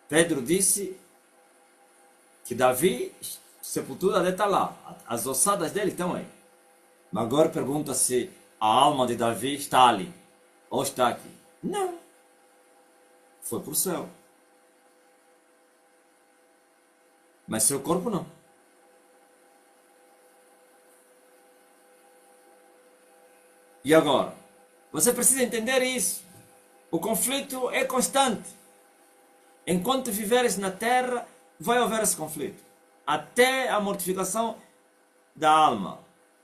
Pedro disse que Davi, sepultura dele está lá. As ossadas dele estão aí. Mas agora pergunta se a alma de Davi está ali. Ou está aqui. Não. Foi para o céu. Mas seu corpo não. E agora? Você precisa entender isso. O conflito é constante. Enquanto viveres na terra, vai haver esse conflito. Até a mortificação da alma.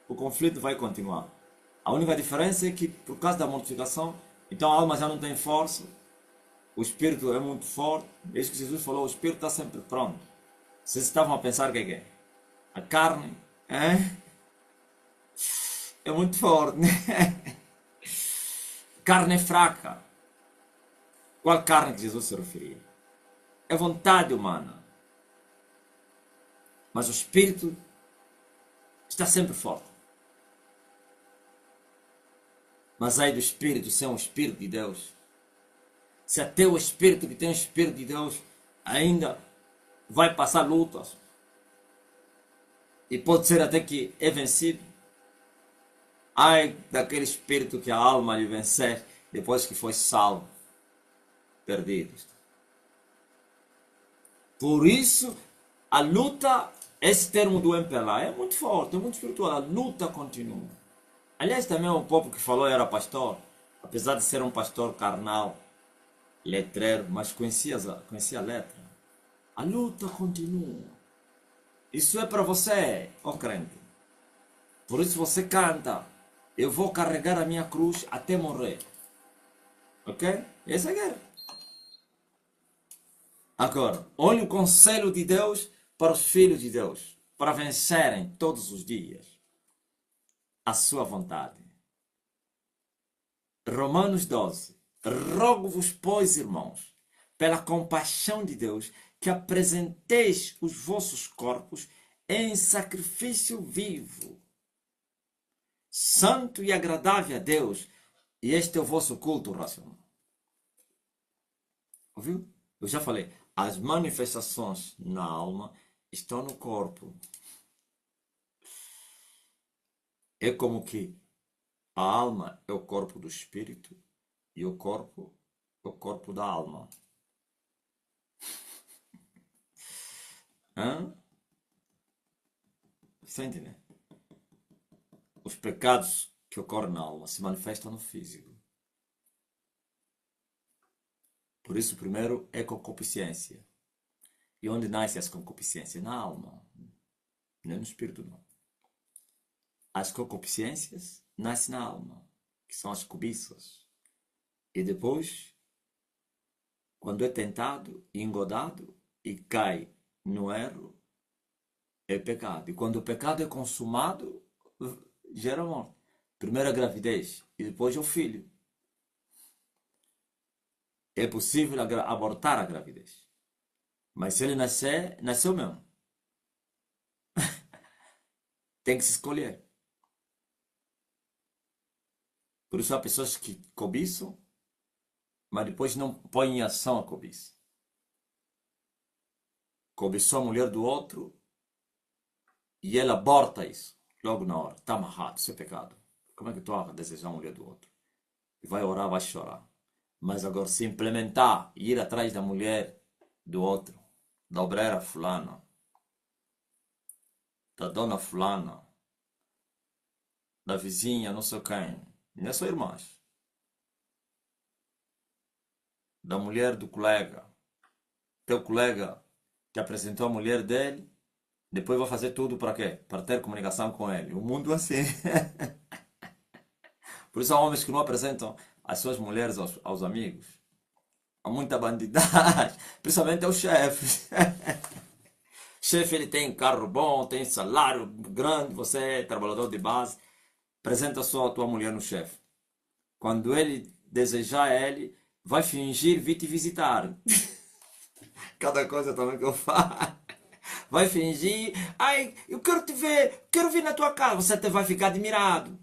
O conflito vai continuar. A única diferença é que, por causa da mortificação, então a alma já não tem força. O espírito é muito forte. É isso que Jesus falou, o espírito está sempre pronto. Vocês estavam a pensar o que é? A carne é muito forte. Carne é fraca. Qual carne que Jesus se referia? É vontade humana. Mas o espírito está sempre forte. Mas ai do espírito sem o espírito de Deus. Se até o espírito que tem o espírito de Deus ainda vai passar lutas. E pode ser até que é vencido. Ai daquele espírito que a alma lhe vencer depois que foi salvo. Perdido. Por isso, a luta, esse termo do MPLA é muito forte, é muito espiritual. A luta continua. Aliás, também o povo que falou era pastor. Apesar de ser um pastor carnal, letreiro, mas conhecia a letra. A luta continua. Isso é para você, ó crente. Por isso você canta. Eu vou carregar a minha cruz até morrer. Ok? Essa é a guerra. Agora, olhe o conselho de Deus para os filhos de Deus. Para vencerem todos os dias a sua vontade. Romanos 12. Rogo-vos, pois, irmãos, pela compaixão de Deus, que apresenteis os vossos corpos em sacrifício vivo, santo e agradável a Deus, e este é o vosso culto racional. Ouviu? Eu já falei, as manifestações na alma estão no corpo. É como que a alma é o corpo do espírito e o corpo é o corpo da alma. Hã? Você entende? Os pecados que ocorre na alma se manifesta no físico. Por isso, primeiro é concupiscência. E onde nasce essa concupiscência? Na alma, não é no espírito, não. As concupiscências nascem na alma, que são as cobiças. E depois, quando é tentado e engodado e cai no erro, é pecado. E quando o pecado é consumado, gera morte. Primeiro a gravidez e depois o filho. É possível abortar a gravidez. Mas se ele nascer, nasceu mesmo. Tem que se escolher. Por isso há pessoas que cobiçam, mas depois não põem em ação a cobiça. Cobiçou a mulher do outro e ele aborta isso. Logo na hora. Está amarrado, isso é pecado. Como é que tu vai desejar a mulher do outro? Vai orar, vai chorar. Mas agora se implementar e ir atrás da mulher do outro, da obreira fulana, da dona fulana, da vizinha, não sei quem, não é só irmãs, da mulher do colega, teu colega te apresentou a mulher dele, depois vai fazer tudo para quê? Para ter comunicação com ele. O mundo é assim. Por isso há homens que não apresentam as suas mulheres aos amigos. Há muita bandidagem, principalmente aos chefes. Chefe, ele tem carro bom, tem salário grande, você é trabalhador de base, apresenta só a tua mulher no chefe. Quando ele desejar ele, vai fingir vir te visitar. Cada coisa também que eu faço. Vai fingir, ai, eu quero te ver, quero vir na tua casa. Você até vai ficar admirado.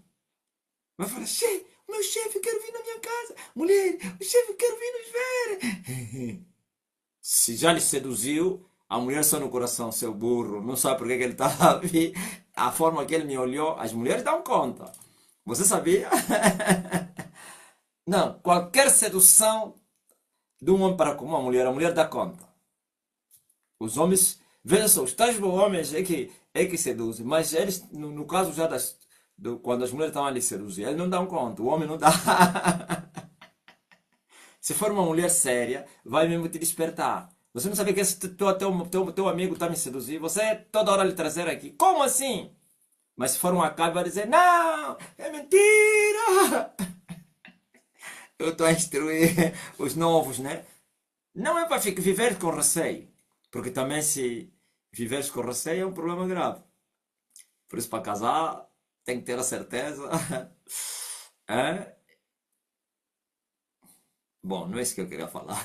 Vai falar, chefe, meu chefe, eu quero vir na minha casa. Mulher, o chefe, eu quero vir nos ver. Se já lhe seduziu, a mulher só no coração, seu burro, não sabe por que ele está ali. A forma que ele me olhou, as mulheres dão conta. Você sabia? Não, qualquer sedução de um homem para com uma mulher, a mulher dá conta. Os homens, veja só, os tais homens é que seduzem, mas eles, no caso já quando as mulheres estão ali seduzir, eles não dão conta, o homem não dá. Se for uma mulher séria, vai mesmo te despertar. Você não sabe que esse teu amigo está me seduzir, você toda hora lhe trazer aqui. Como assim? Mas se for um acabe, vai dizer, não, é mentira. Eu estou a instruir os novos, né? Não é para viver com receio. Porque também se viveres com receio é um problema grave. Por isso, para casar, tem que ter a certeza. É? Bom, não é isso que eu queria falar.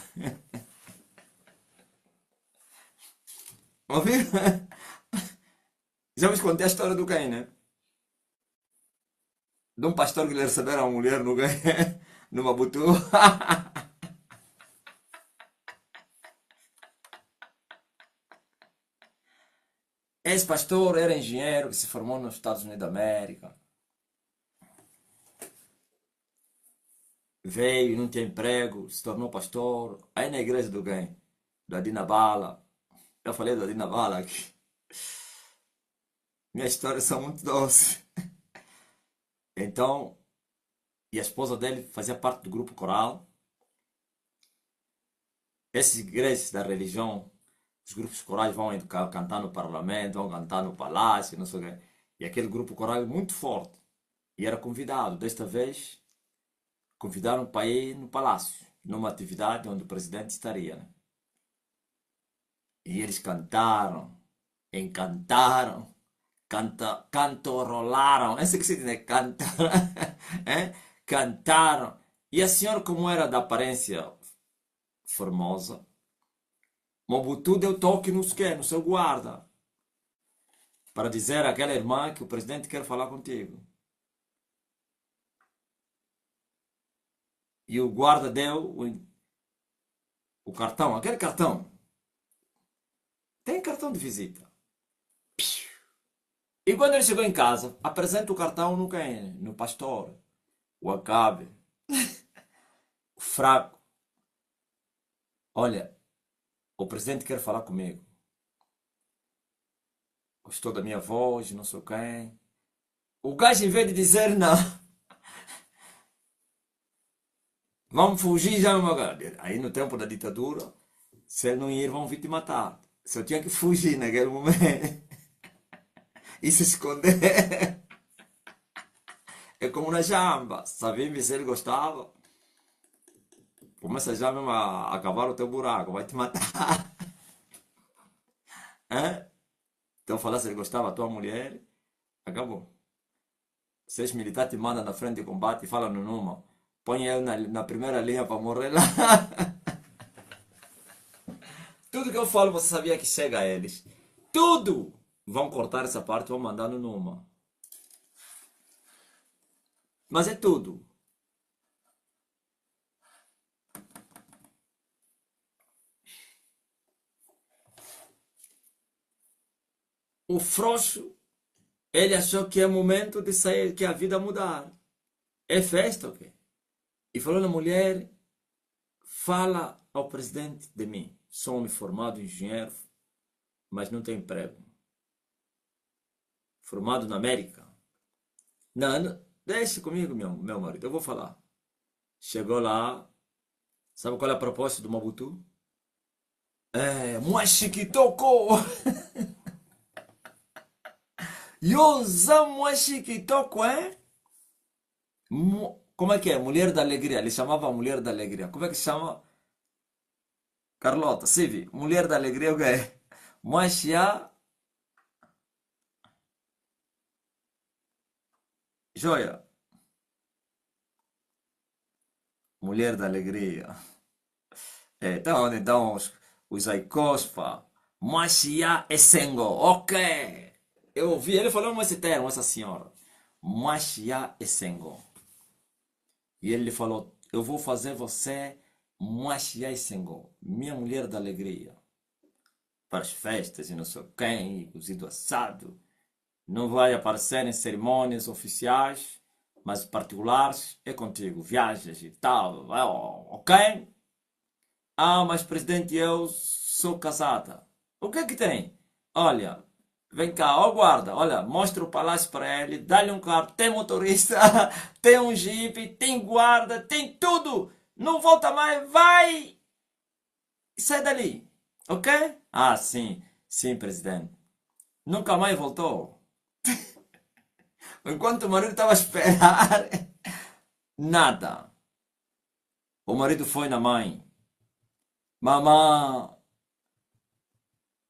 Ouviu? Já vos contei a história do Caim, né? De um pastor que lhe receberam a mulher no Caim, no Mabutu. Esse pastor era engenheiro que se formou nos Estados Unidos da América. Veio, não tinha emprego, se tornou pastor. Aí na igreja do quem? Do Adina Bala. Eu falei do Adina Bala aqui. Minhas histórias são muito doces. Então, e a esposa dele fazia parte do grupo coral. Essas igrejas da religião, os grupos corais vão cantar no parlamento, vão cantar no palácio, não sei o quê. E aquele grupo coral é muito forte. E era convidado. Desta vez, convidaram para ir no palácio, numa atividade onde o presidente estaria, né? E eles cantaram, encantaram, cantorolaram, é assim que se diz, né? Cantaram, é? Cantaram. E a senhora, como era da aparência formosa, Mobutu deu toque no seu guarda, para dizer àquela irmã que o presidente quer falar contigo. E o guarda deu o cartão, aquele cartão. Tem cartão de visita. E quando ele chegou em casa, apresenta o cartão no quem? No pastor. O Acabe. O fraco. Olha, o presidente quer falar comigo. Gostou da minha voz, não sei quem. O gajo, em vez de dizer não, Vamos fugir já, meu cara. Aí no tempo da ditadura, se ele não ir, vão vir te matar. Se eu tinha que fugir naquele momento e se esconder, é como na jamba. Sabia se ele gostava, começa já mesmo a cavar o teu buraco, vai te matar. Hã? Então falar se ele gostava da tua mulher, acabou. Se és militar, te manda na frente de combate e fala no número. Põe eu na primeira linha para morrer lá. Tudo que eu falo, você sabia que chega a eles. Tudo! Vão cortar essa parte e vão mandar no número. Mas é tudo. O frouxo, ele achou que é momento de sair, que a vida mudar. É festa, ok? E falou na mulher, fala ao presidente de mim. Sou um formado engenheiro, mas não tenho emprego. Formado na América. Não, não deixe comigo, meu marido, eu vou falar. Chegou lá, sabe qual é a proposta do Mobutu? É, moi chiquitoco! Yosa moi chiquitoco, hein? Como é que é? Mulher da Alegria. Ele chamava a Mulher da Alegria. Como é que chama? Carlota, Sivi. Mulher da Alegria, o que é? Moachia. Joia. Mulher da Alegria. É, então os Aicospa. Moachia e Sengo. Ok. Eu ouvi ele falando esse termo, essa senhora. Moachia e Sengo. E ele falou, eu vou fazer você Moachia e Sengo. Minha Mulher da Alegria. Para as festas e não sei quem, cozido assado. Não vai aparecer em cerimônias oficiais, mas particulares é contigo. Viagens e tal, ok? Ah, mas presidente, eu sou casada. O que é que tem? Olha, vem cá, ó guarda, olha, mostra o palácio para ele, dá-lhe um carro, tem motorista, tem um jipe, tem guarda, tem tudo. Não volta mais, vai e sai dali, ok? Ah, sim, sim, presidente. Nunca mais voltou. Enquanto o marido estava a esperar, nada. O marido foi na mãe. Mamãe,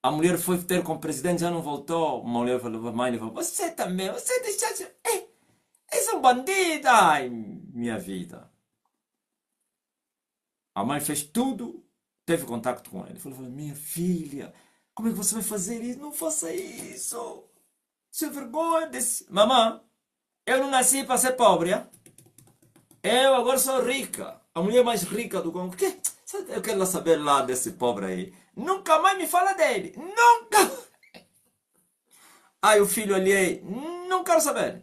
a mulher foi ter com o presidente, já não voltou. A mulher falou, a mãe falou, você também, você deixaste... És um bandido. Ai, minha vida. A mãe fez tudo, teve contato com ele. Falou, minha filha, como é que você vai fazer isso? Não faça isso. Isso é vergonha. Mamãe, eu não nasci para ser pobre, hein? Eu agora sou rica. A mulher mais rica do Congo. Que? Eu quero lá saber lá desse pobre aí. Nunca mais me fala dele. Nunca. Aí o filho ali aí. Não quero saber.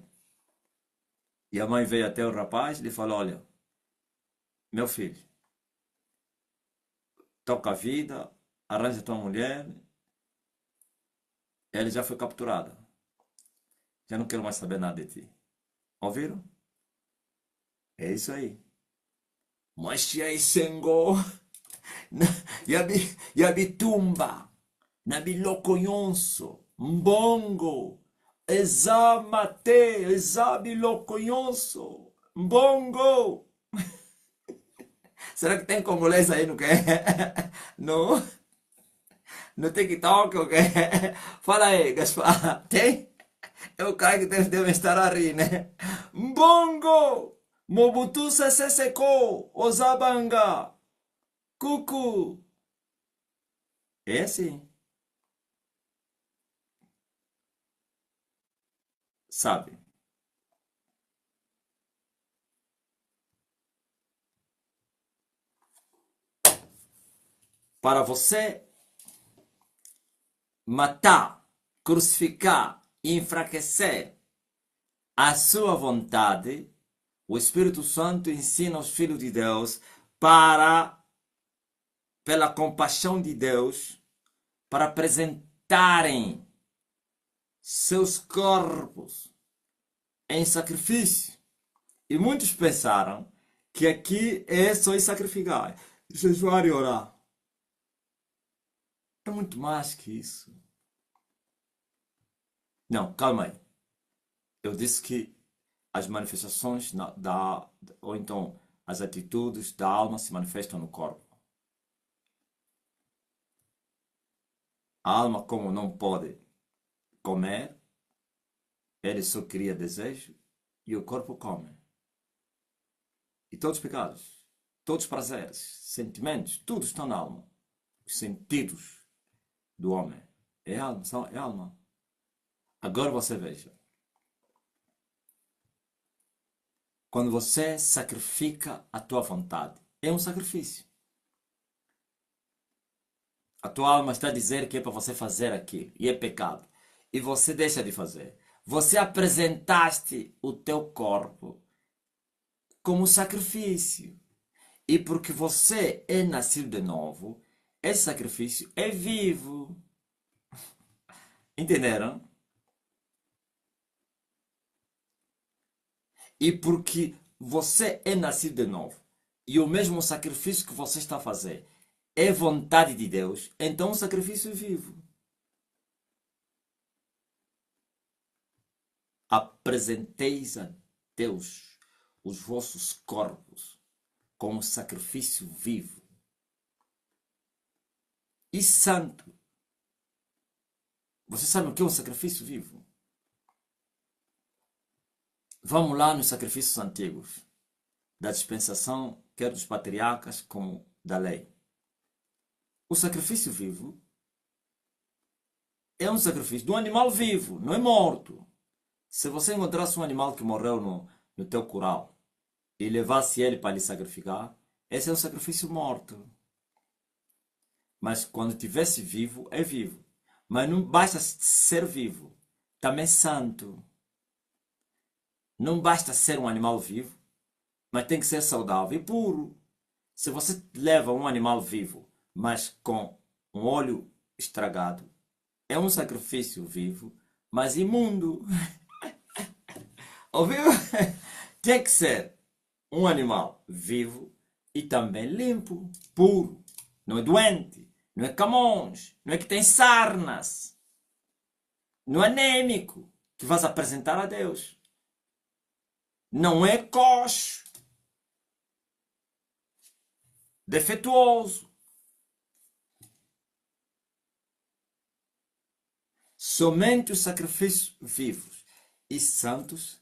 E a mãe veio até o rapaz e lhe falou, olha, meu filho, toca a vida, arranja tua mulher. Ela já foi capturada. Já não quero mais saber nada de ti. Ouviram? É isso aí. Mas aí Senhor. Yabitumba, Nabilocoyonso, Mbongo, Examate, Exabilocoyonso, Mbongo. Será que tem congolês aí no que? No, no TikTok o quê? Fala aí, Gaspar. Tem? É o cara que deve estar a rir, né? Mbongo, Mobutu Sese Seko, Ozabanga, Cucu. É assim, sabe? Para você matar, crucificar e enfraquecer a sua vontade, o Espírito Santo ensina os filhos de Deus para, pela compaixão de Deus, para apresentarem seus corpos em sacrifício. E muitos pensaram Que aqui é só ir sacrificar, jejuar e orar. É muito mais que isso. Não, calma aí. Eu disse que as manifestações ou então as atitudes da alma se manifestam no corpo. A alma, como não pode comer, ele só cria desejo e o corpo come. E todos os pecados, todos os prazeres, sentimentos, tudo está na alma. Os sentidos do homem é alma, é alma. Agora você veja. Quando você sacrifica a tua vontade, é um sacrifício. A tua alma está a dizer que é para você fazer aquilo, e é pecado. E você deixa de fazer. Você apresentaste o teu corpo como sacrifício. E porque você é nascido de novo, esse sacrifício é vivo. Entenderam? E porque você é nascido de novo, e o mesmo sacrifício que você está a fazer é vontade de Deus, então o sacrifício é vivo. Apresenteis a Deus os vossos corpos como sacrifício vivo e santo. Você sabe o que é um sacrifício vivo? Vamos lá nos sacrifícios antigos, da dispensação, quer dos patriarcas como da lei. O sacrifício vivo é um sacrifício de um animal vivo, não é morto. Se você encontrasse um animal que morreu no teu curral e levasse ele para lhe sacrificar, esse é um sacrifício morto. Mas quando tivesse vivo, é vivo. Mas não basta ser vivo, também santo. Não basta ser um animal vivo, mas tem que ser saudável e puro. Se você leva um animal vivo, mas com um olho estragado, é um sacrifício vivo, mas imundo. Ouviu? Tem que ser um animal vivo e também limpo, puro. Não é doente, não é camões, não é que tem sarnas, não é anêmico, que vais apresentar a Deus. Não é coxo, defeituoso. Somente os sacrifícios vivos e santos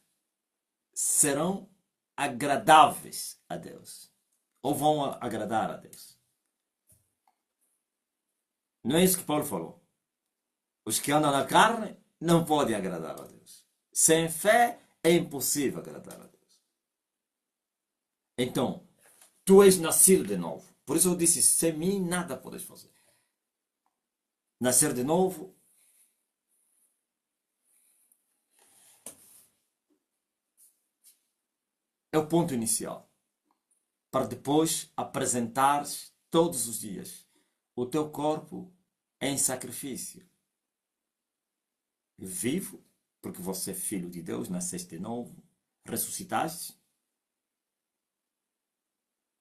serão agradáveis a Deus. Ou vão agradar a Deus. Não é isso que Paulo falou. Os que andam na carne não podem agradar a Deus. Sem fé é impossível agradar a Deus. Então, tu és nascido de novo. Por isso eu disse, sem mim nada podes fazer. Nascer de novo é o ponto inicial. Para depois apresentares todos os dias o teu corpo em sacrifício. Vivo, porque você é filho de Deus, nasceste de novo, ressuscitaste,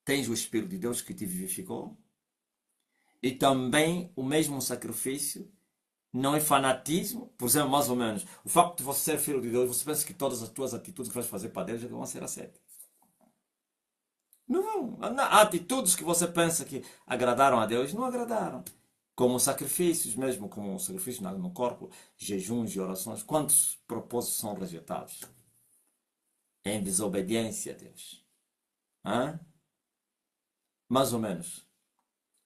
tens o Espírito de Deus que te vivificou, e também o mesmo sacrifício não é fanatismo, por exemplo, mais ou menos, o facto de você ser filho de Deus, você pensa que todas as tuas atitudes que vais fazer para Deus vão ser aceitas. Não vão. Há atitudes que você pensa que agradaram a Deus, não agradaram. Como sacrifícios, mesmo como sacrifício no corpo, jejuns e orações, quantos propósitos são rejeitados? Em desobediência a Deus. Hã? Mais ou menos.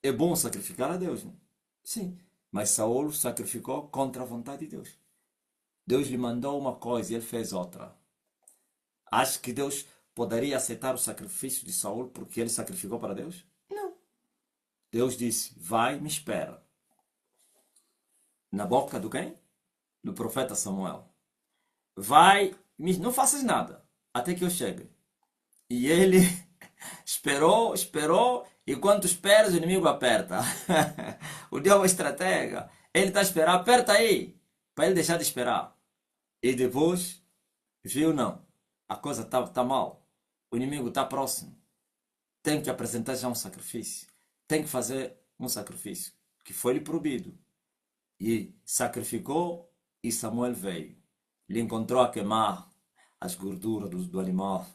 É bom sacrificar a Deus, né? Sim. Mas Saul sacrificou contra a vontade de Deus. Deus lhe mandou uma coisa e ele fez outra. Acha que Deus poderia aceitar o sacrifício de Saul porque ele sacrificou para Deus? Não. Deus disse, vai, me espera. Na boca do quem? Do profeta Samuel. Vai, não faças nada, até que eu chegue. E ele esperou, esperou, e quando esperas, o inimigo aperta. O diabo é estratega. Ele está a esperar, aperta aí, para ele deixar de esperar. E depois, viu, não, a coisa está mal. O inimigo está próximo. tem que apresentar já um sacrifício. Tem que fazer um sacrifício que foi-lhe proibido. E sacrificou e Samuel veio. Lhe encontrou a queimar as gorduras do animal.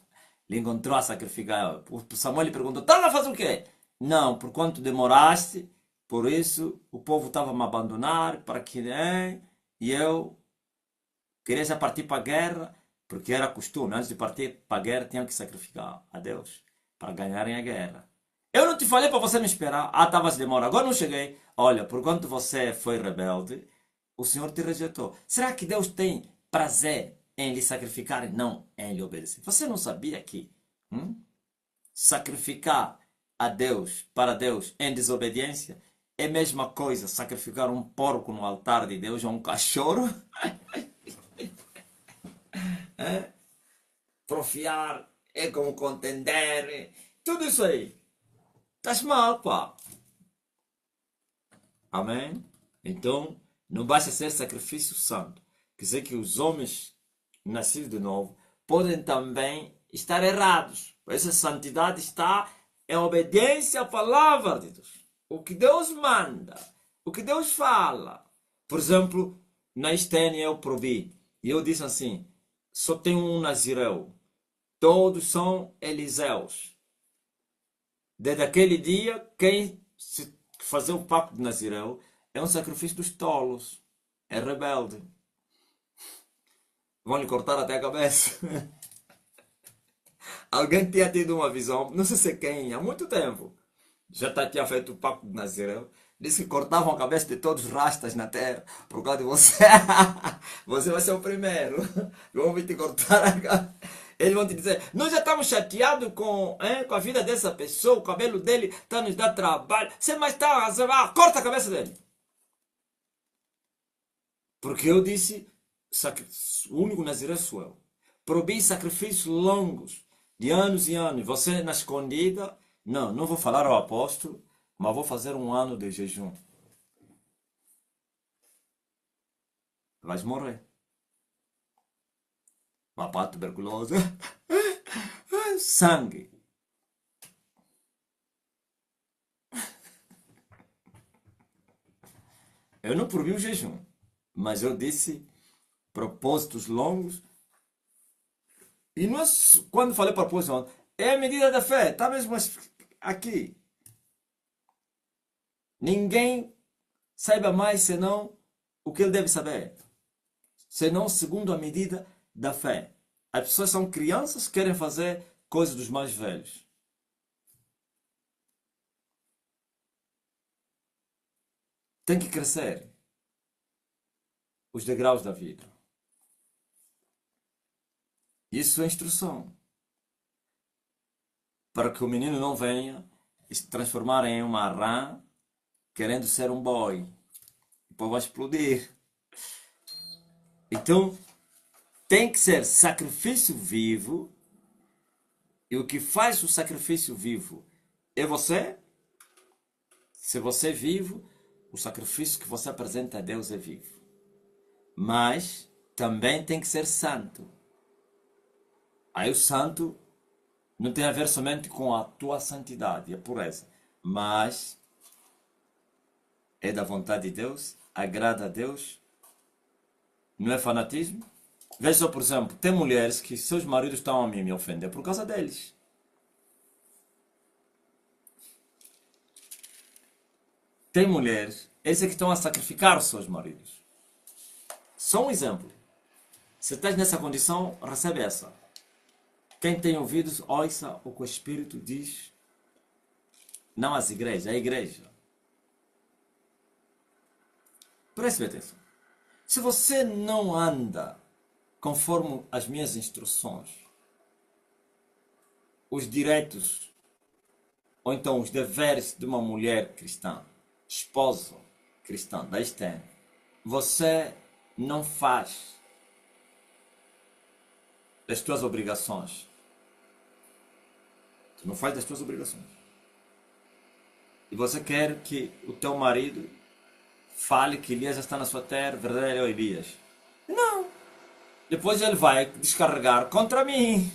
Lhe encontrou a sacrificar. O Samuel lhe perguntou, estás a fazer o quê? Não, por quanto demoraste, por isso o povo estava a me abandonar, para que e eu queria já partir para a guerra, porque era costume, antes de partir para a guerra tinham que sacrificar a Deus para ganharem a guerra. Eu não te falei para você me esperar. Ah, estavas de demora. Agora não cheguei. Olha, por quanto você foi rebelde, o Senhor te rejeitou. Será que Deus tem prazer em lhe sacrificar e não em lhe obedecer? Você não sabia que sacrificar a Deus, para Deus, em desobediência, é a mesma coisa sacrificar um porco no altar de Deus ou um cachorro? Profiar é como contender. Tudo isso aí. Estás mal, pá. Amém? Então, não basta ser sacrifício santo. Quer dizer que os homens nascidos de novo podem também estar errados. Essa santidade está em obediência à palavra de Deus. O que Deus manda, o que Deus fala. Por exemplo, na Estênia eu provi. E eu disse assim, só tem um Nazireu. Todos são Eliseus. Desde aquele dia, quem se fazer o pacto de Nazireu é um sacrifício dos tolos. É rebelde. Vão lhe cortar até a cabeça. Alguém tinha tido uma visão, não sei se quem, há muito tempo. Tinha feito o pacto de Nazireu. Disse que cortavam a cabeça de todos os rastas na terra. Por causa de você. Você vai ser o primeiro. Vão vir te cortar a cabeça. Eles vão te dizer, nós já estamos chateados com a vida dessa pessoa, o cabelo dele está nos dando trabalho. Você mais está, corta a cabeça dele. Porque eu disse, o único Nazireu sou eu. Proibi sacrifícios longos, de anos e anos. Você na escondida, não vou falar ao apóstolo, mas vou fazer um ano de jejum. Vais morrer. Papá tuberculoso. Sangue. Eu não proibi o jejum, mas eu disse propósitos longos. E não é, quando falei propósito longo, é a medida da fé. Está mesmo aqui. Ninguém saiba mais senão o que ele deve saber. Senão segundo a medida da fé. As pessoas são crianças que querem fazer coisas dos mais velhos. Tem que crescer os degraus da vida. Isso é instrução. Para que o menino não venha e se transformar em uma rã querendo ser um boy. Depois vai explodir. Então, tem que ser sacrifício vivo. E o que faz o sacrifício vivo é você. Se você é vivo, o sacrifício que você apresenta a Deus é vivo. Mas também tem que ser santo. Aí o santo não tem a ver somente com a tua santidade, a pureza. Mas é da vontade de Deus, agrada a Deus. Não é fanatismo. Veja só, por exemplo, tem mulheres que seus maridos estão a me ofender por causa deles. Tem mulheres, esses que estão a sacrificar os seus maridos. Só um exemplo. Se estás nessa condição, recebe essa. Quem tem ouvidos, ouça o que o Espírito diz. Não às igrejas, a igreja. Preste atenção. Se você não anda conforme as minhas instruções, os direitos ou então os deveres de uma mulher cristã, esposa cristã da Estênia, você não faz das tuas obrigações. Tu não faz das tuas obrigações. E você quer que o teu marido fale que Elias já está na sua terra, verdadeiro é o Elias. Não. Depois ele vai descarregar contra mim.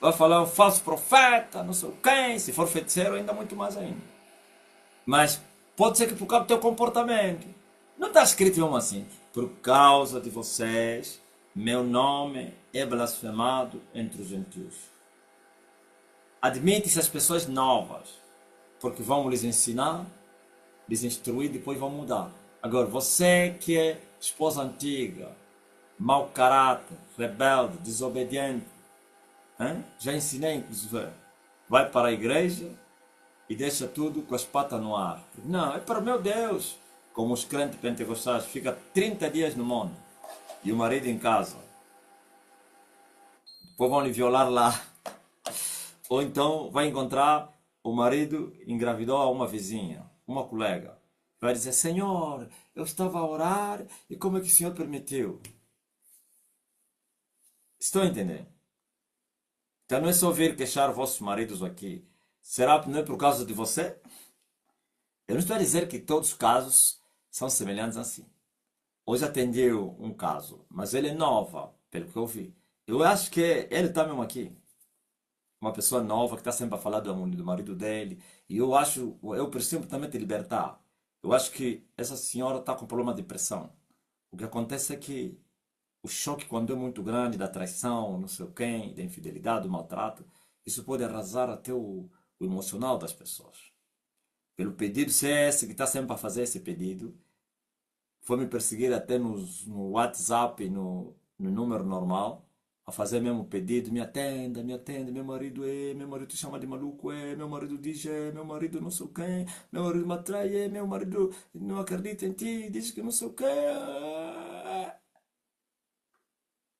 vai falar um falso profeta, não sei quem, se for feiticeiro ainda muito mais ainda. Mas pode ser que por causa do teu comportamento. Não está escrito mesmo assim. Por causa de vocês, meu nome é blasfemado entre os gentios. Admite-se as pessoas novas, porque vão lhes ensinar, lhes instruir, depois vão mudar. Agora, você que é esposa antiga, mau caráter, rebelde, desobediente, hein? Já ensinei, inclusive, vai para a igreja e deixa tudo com as patas no ar. Não, é para meu Deus. Como os crentes pentecostais, fica 30 dias no mundo e o marido em casa. Depois vão lhe violar lá. Ou então vai encontrar o marido engravidou a uma vizinha, uma colega. Vai dizer, Senhor, eu estava a orar e como é que o Senhor permitiu? Estou a entender? Então não é só vir queixar vossos maridos aqui. Será que não é por causa de você? Eu não estou a dizer que todos os casos são semelhantes assim. Hoje atendi um caso, mas ele é nova, pelo que eu vi. Eu acho que ele está mesmo aqui. Uma pessoa nova que está sempre a falar do marido dele. E eu preciso também te libertar. Eu acho que essa senhora está com problema de depressão. O que acontece é que o choque, quando é muito grande, da traição, não sei o quê, da infidelidade, do maltrato, isso pode arrasar até o emocional das pessoas. Pelo pedido ser esse, que está sempre a fazer esse pedido, foi me perseguir até no WhatsApp, no número normal, a fazer mesmo pedido, me atenda, meu marido te chama de maluco, meu marido diz, meu marido não sei o quê, meu marido me atrai, meu marido não acredita em ti, diz que não sei o quê.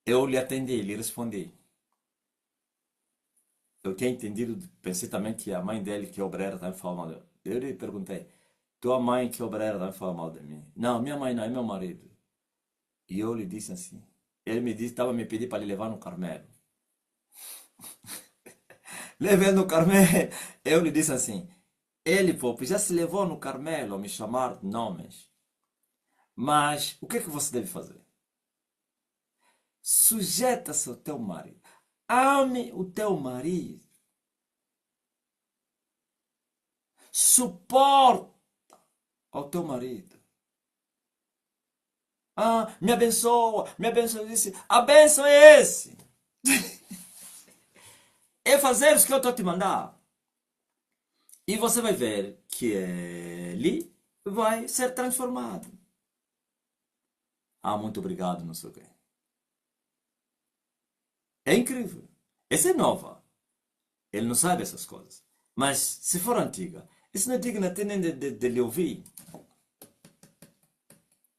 Eu lhe atendi, lhe respondi. Eu tinha entendido, pensei também que a mãe dele, que é obreira, também fala mal dele. Eu lhe perguntei, tua mãe que é obreira também fala mal de mim? Não, minha mãe não, é meu marido. E eu lhe disse assim. Ele me disse, estava me pedindo para lhe levar no Carmelo. Levei no Carmelo. Eu lhe disse assim, ele, pô, já se levou no Carmelo a me chamar de nomes. Mas o que é que você deve fazer? Sujeita-se ao teu marido. Ame o teu marido. Suporta ao teu marido. Ah, me abençoa, me abençoa. Eu disse, a bênção é esse. É fazer o que eu estou te mandar. E você vai ver que ele vai ser transformado. Ah, muito obrigado, não sei o quê. É incrível. Essa é nova. Ele não sabe essas coisas. Mas se for antiga, isso não é digna até nem de lhe ouvir.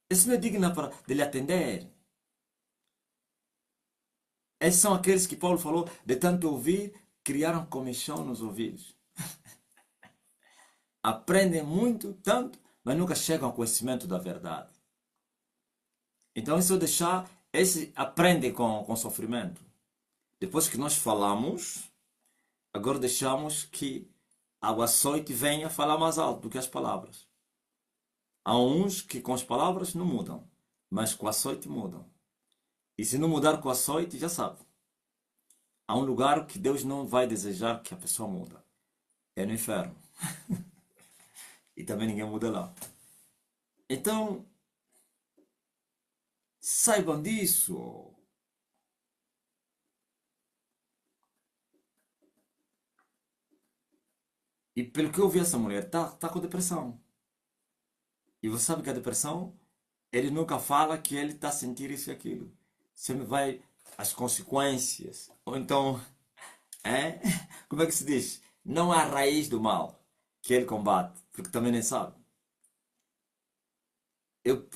Isso não é digna de lhe atender. Esses são aqueles que Paulo falou, de tanto ouvir, criaram comichão nos ouvidos. Aprendem muito, tanto, mas nunca chegam ao conhecimento da verdade. Então, isso deixar, esse aprende com sofrimento. Depois que nós falamos, agora deixamos que o açoite venha falar mais alto do que as palavras. Há uns que com as palavras não mudam, mas com o açoite mudam. E se não mudar com o açoite, já sabe. Há um lugar que Deus não vai desejar que a pessoa muda. É no inferno. E também ninguém muda lá. Então, saibam disso. E pelo que eu vi, essa mulher tá com depressão. E você sabe que a depressão, ele nunca fala que ele está a sentir isso e aquilo. Sempre vai as consequências. Ou então, é? Como é que se diz? Não há raiz do mal que ele combate, porque também nem sabe. Eu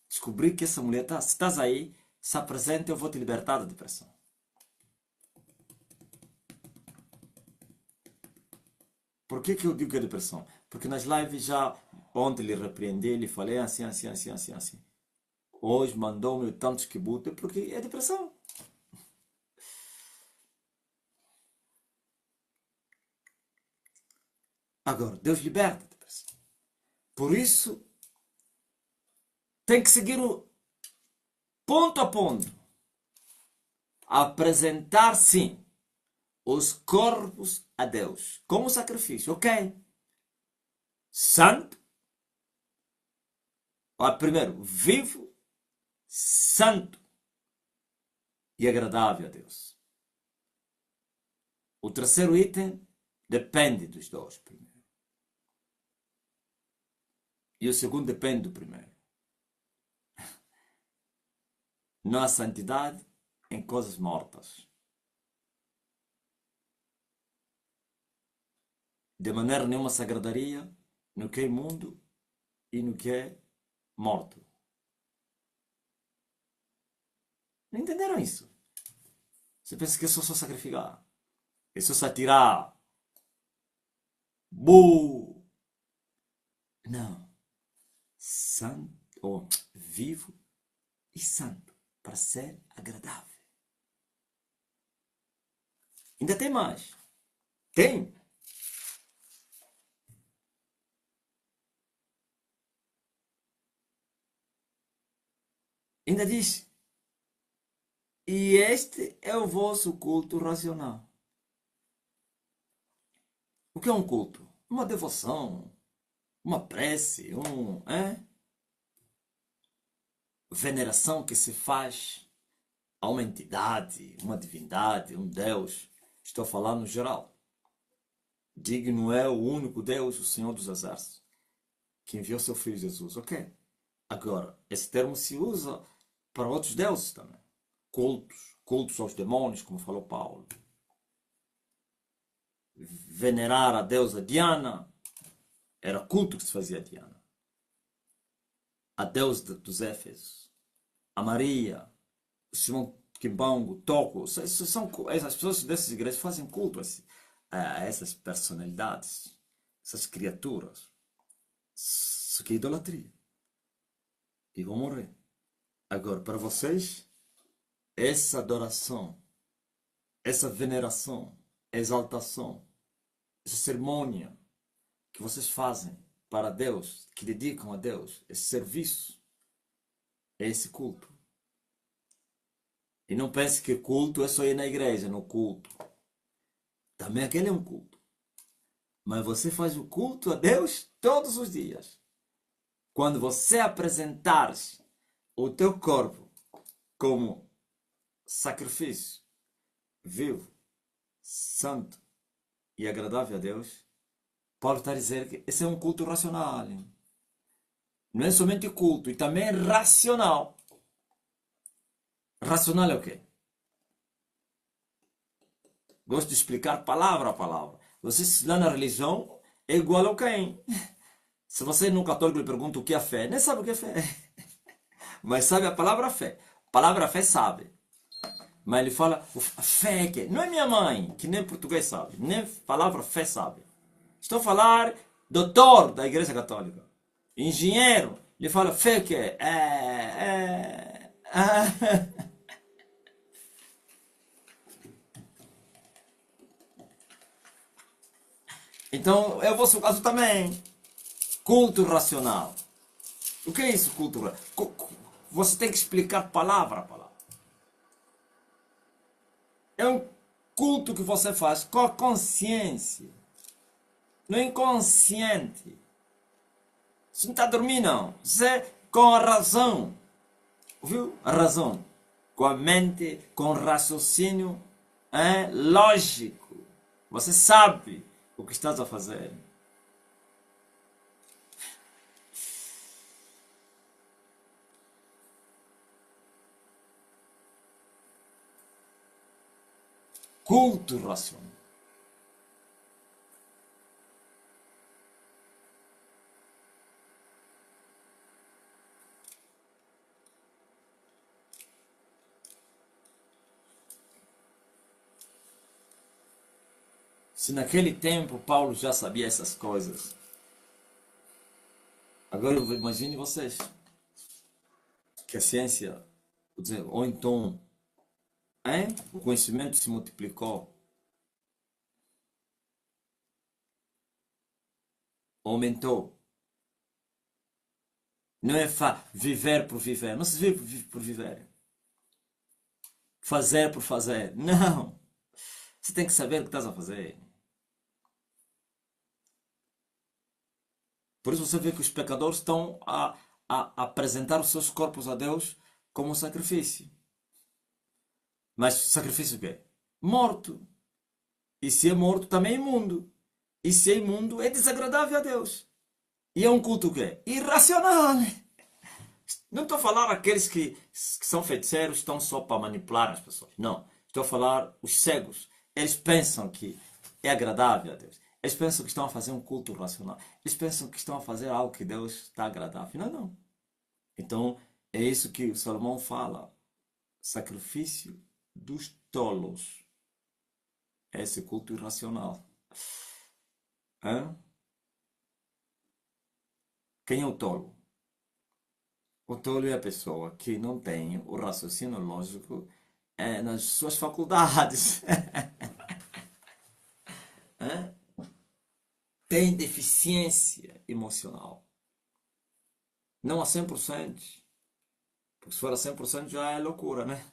descobri que essa mulher tá, se estás aí, se apresenta, eu vou te libertar da depressão. Por que eu digo que é depressão? Porque nas lives já ontem lhe repreendi, lhe falei assim, assim, assim, assim, assim. Hoje mandou-me tantos kibutos porque é depressão. Agora, Deus liberta a depressão. Por isso, tem que seguir o ponto a ponto. Apresentar, sim, os corpos a Deus como sacrifício, ok? Santo, primeiro, vivo, santo e agradável a Deus. O terceiro item depende dos dois primeiro. E o segundo depende do primeiro. Não há santidade em coisas mortas. De maneira nenhuma se agradaria no que é imundo e no que é morto. Não entenderam isso? Você pensa que é só sacrificar? É só se atirar? Bu! Não. Santo, ou vivo e santo, para ser agradável. Ainda tem mais. Tem. Ainda diz. E este é o vosso culto racional. O que é um culto? Uma devoção, uma prece, veneração que se faz a uma entidade, uma divindade, um Deus. Estou falando no geral. Digno é o único Deus, o Senhor dos Exércitos, que enviou seu Filho Jesus. Ok. Agora, esse termo se usa para outros deuses também. Cultos aos demônios, como falou Paulo. Venerar a deusa Diana, era culto que se fazia a Diana. A deusa dos Éfesos, a Maria, o Simão Quimbango, Toco, essas pessoas dessas igrejas fazem culto a essas personalidades, essas criaturas. Isso aqui é idolatria. E vão morrer. Agora, para vocês, essa adoração, essa veneração, exaltação, essa cerimônia que vocês fazem para Deus, que dedicam a Deus, esse serviço, é esse culto. E não pense que culto é só ir na igreja, no culto. Também aquele é um culto. Mas você faz o culto a Deus todos os dias. Quando você apresentar o teu corpo como sacrifício vivo, santo e agradável a Deus, Paulo está a dizer que esse é um culto racional. Não é somente culto, e também é racional. Racional é o quê? Gosto de explicar palavra a palavra. Você lá na religião é igual ao Caim. Se você num católico lhe pergunta o que é fé, nem sabe o que é fé. Mas sabe a palavra fé. A palavra fé sabe. Mas ele fala, a fé é que não é minha mãe, que nem português sabe, nem palavra fé sabe. Estou a falar doutor da Igreja Católica, engenheiro, ele fala fé que é. Então é o vosso caso também. Culto racional. O que é isso, culto racional? Você tem que explicar palavra a palavra. É um culto que você faz com a consciência, no inconsciente. Você não está dormindo, não. Você é com a razão. Ouviu? A razão. Com a mente, com o raciocínio lógico. Você sabe o que estás a fazer. Culto racional. Se naquele tempo Paulo já sabia essas coisas, agora imagine vocês que a ciência, ou então o conhecimento se multiplicou, aumentou. Não é viver por viver, não se vive por viver. Fazer por fazer, não. Você tem que saber o que estás a fazer. Por isso você vê que os pecadores estão a apresentar os seus corpos a Deus como um sacrifício. Mas sacrifício o quê? Morto. E se é morto, também é imundo. E se é imundo, é desagradável a Deus. E é um culto o quê? Irracional. Não estou a falar aqueles que são feiticeiros, estão só para manipular as pessoas. Não. Estou a falar os cegos. Eles pensam que é agradável a Deus. Eles pensam que estão a fazer um culto racional. Eles pensam que estão a fazer algo que Deus está agradável. Não, não. Então, é isso que Salomão fala. Sacrifício dos tolos. É esse culto irracional. Hã? Quem é o tolo? O tolo é a pessoa que não tem o raciocínio lógico nas suas faculdades. Hã? Tem deficiência emocional. Não a 100%. Porque se for a 100% já é loucura, né?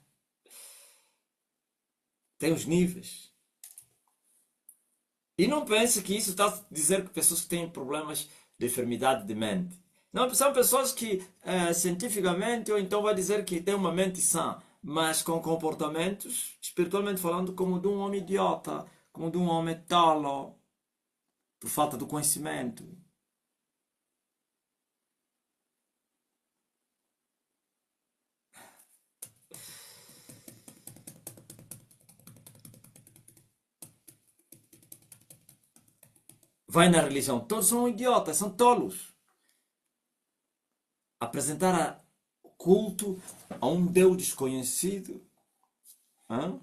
Tem os níveis. E não pense que isso está a dizer que pessoas que têm problemas de enfermidade de mente. Não, são pessoas que cientificamente ou então vai dizer que têm uma mente sã, mas com comportamentos, espiritualmente falando, como de um homem idiota, como de um homem tolo, por falta do conhecimento. Vai na religião, todos são idiotas, são tolos. Apresentar culto a um Deus desconhecido. Hã?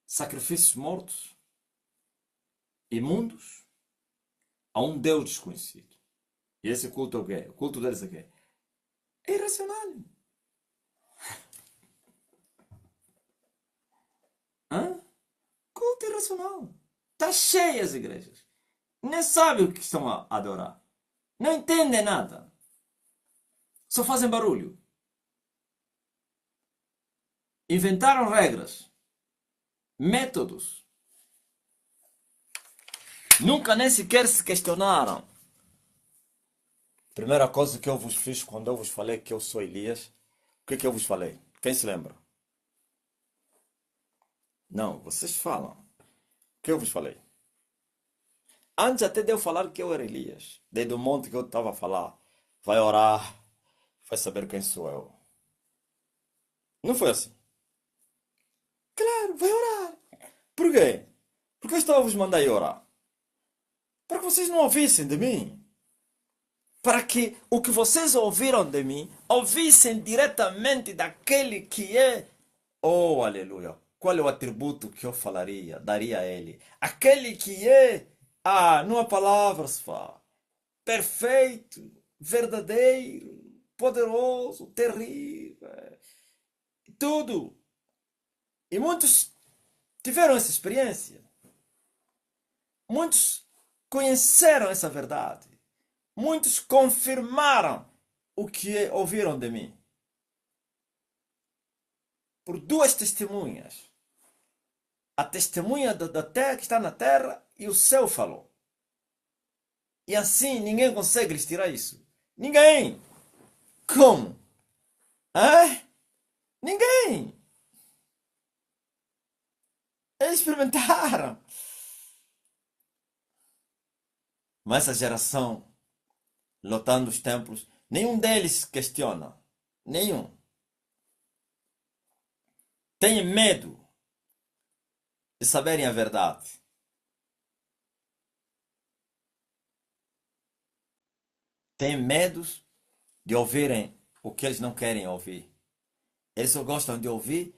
Sacrifícios mortos, imundos, a um Deus desconhecido. E esse culto é o quê? O culto deles é o quê? É irracional. Hã? Culto irracional. Está cheio as igrejas. Nem sabem o que estão a adorar. Não entendem nada. Só fazem barulho. Inventaram regras, métodos. Nunca nem sequer se questionaram. Primeira coisa que eu vos fiz quando eu vos falei que eu sou Elias, o que eu vos falei? Quem se lembra? Não, vocês falam. O que eu vos falei? Antes até de eu falar que eu era Elias, desde o monte que eu estava a falar, vai orar, vai saber quem sou eu. Não foi assim. Claro, vai orar. Por quê? Porque eu estava a vos mandar ir orar. Para que vocês não ouvissem de mim. Para que o que vocês ouviram de mim, ouvissem diretamente daquele que é. Oh, aleluia. Qual é o atributo que eu falaria, daria a ele? Aquele que é. Ah, numa palavra se fala. Perfeito, verdadeiro, poderoso, terrível. Tudo. E muitos tiveram essa experiência. Muitos conheceram essa verdade. Muitos confirmaram o que ouviram de mim. Por duas testemunhas. A testemunha da terra que está na terra e o céu falou. E assim ninguém consegue lhes tirar isso. Ninguém! Como? Hã? Ninguém! Eles experimentaram. Mas essa geração, lotando os templos, nenhum deles questiona. Nenhum. Tem medo de saberem a verdade. Tem medo de ouvirem o que eles não querem ouvir. Eles só gostam de ouvir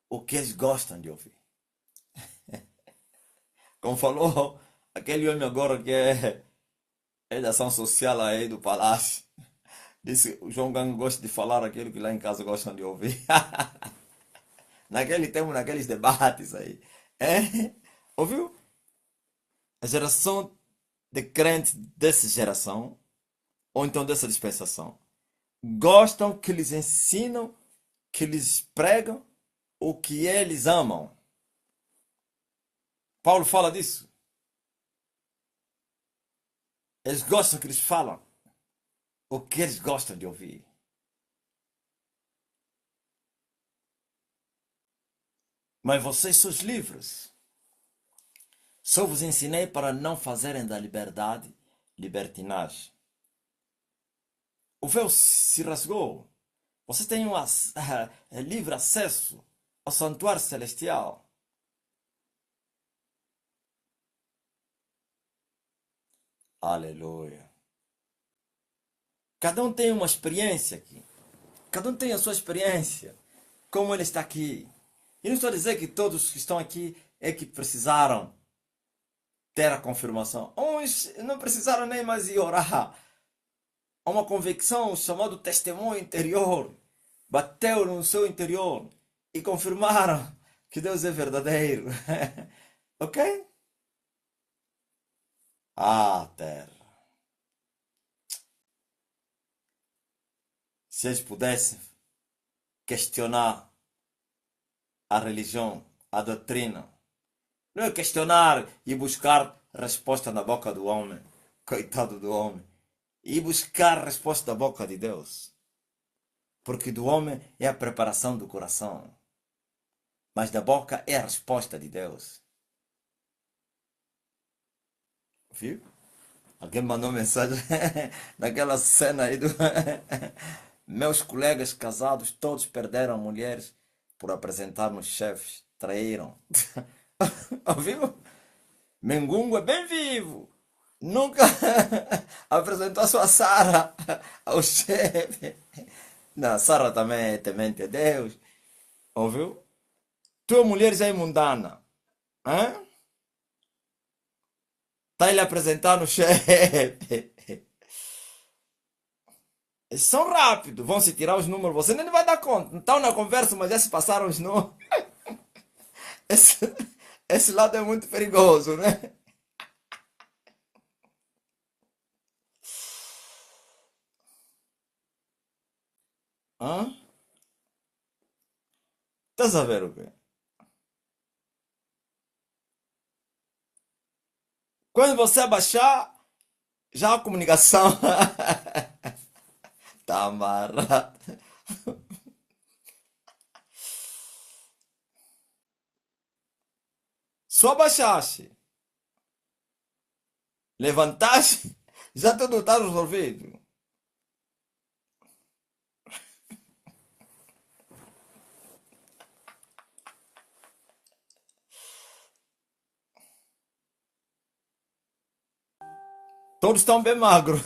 o que eles gostam de ouvir. Como falou aquele homem agora que é da ação social aí do palácio. Disse o João Gang gosta de falar aquilo que lá em casa gostam de ouvir. Naquele tempo, naqueles debates aí. É? Ouviu? A geração de crentes dessa geração, ou então dessa dispensação, gostam que lhes ensinam, que lhes pregam o que eles amam. Paulo fala disso. Eles gostam que eles falam o que eles gostam de ouvir. Mas vocês são os livres. Só vos ensinei para não fazerem da liberdade libertinagem. O véu se rasgou. Vocês têm livre acesso ao santuário celestial. Aleluia. Cada um tem uma experiência aqui. Cada um tem a sua experiência. Como ele está aqui. E não estou a dizer que todos que estão aqui é que precisaram ter a confirmação. Uns não precisaram nem mais ir orar. Há uma convicção chamada testemunho interior. Bateu no seu interior e confirmaram que Deus é verdadeiro. Ok? Ah, terra. Se eles pudessem questionar a religião, a doutrina, não é questionar e buscar resposta na boca do homem, coitado do homem, e buscar resposta da boca de Deus. Porque do homem é a preparação do coração, mas da boca é a resposta de Deus. Viu? Alguém mandou mensagem daquela cena aí do. Meus colegas casados todos perderam mulheres por apresentar-nos chefes. Traíram. Ouviu? Mengungo é bem vivo. Nunca apresentou a sua Sara ao chefe. Não, Sara também é temente a Deus. Ouviu? Tua mulher já é mundana. Hã? Está ele a apresentar no chefe. Eles são rápidos, vão se tirar os números, você nem vai dar conta. Não estão na conversa, mas já se passaram os números. Esse, esse lado é muito perigoso, né? Hã? Estás a ver o quê? Quando você abaixar, já a comunicação está amarrada. Só abaixaste, levantaste, já tudo está resolvido. Todos estão bem magros.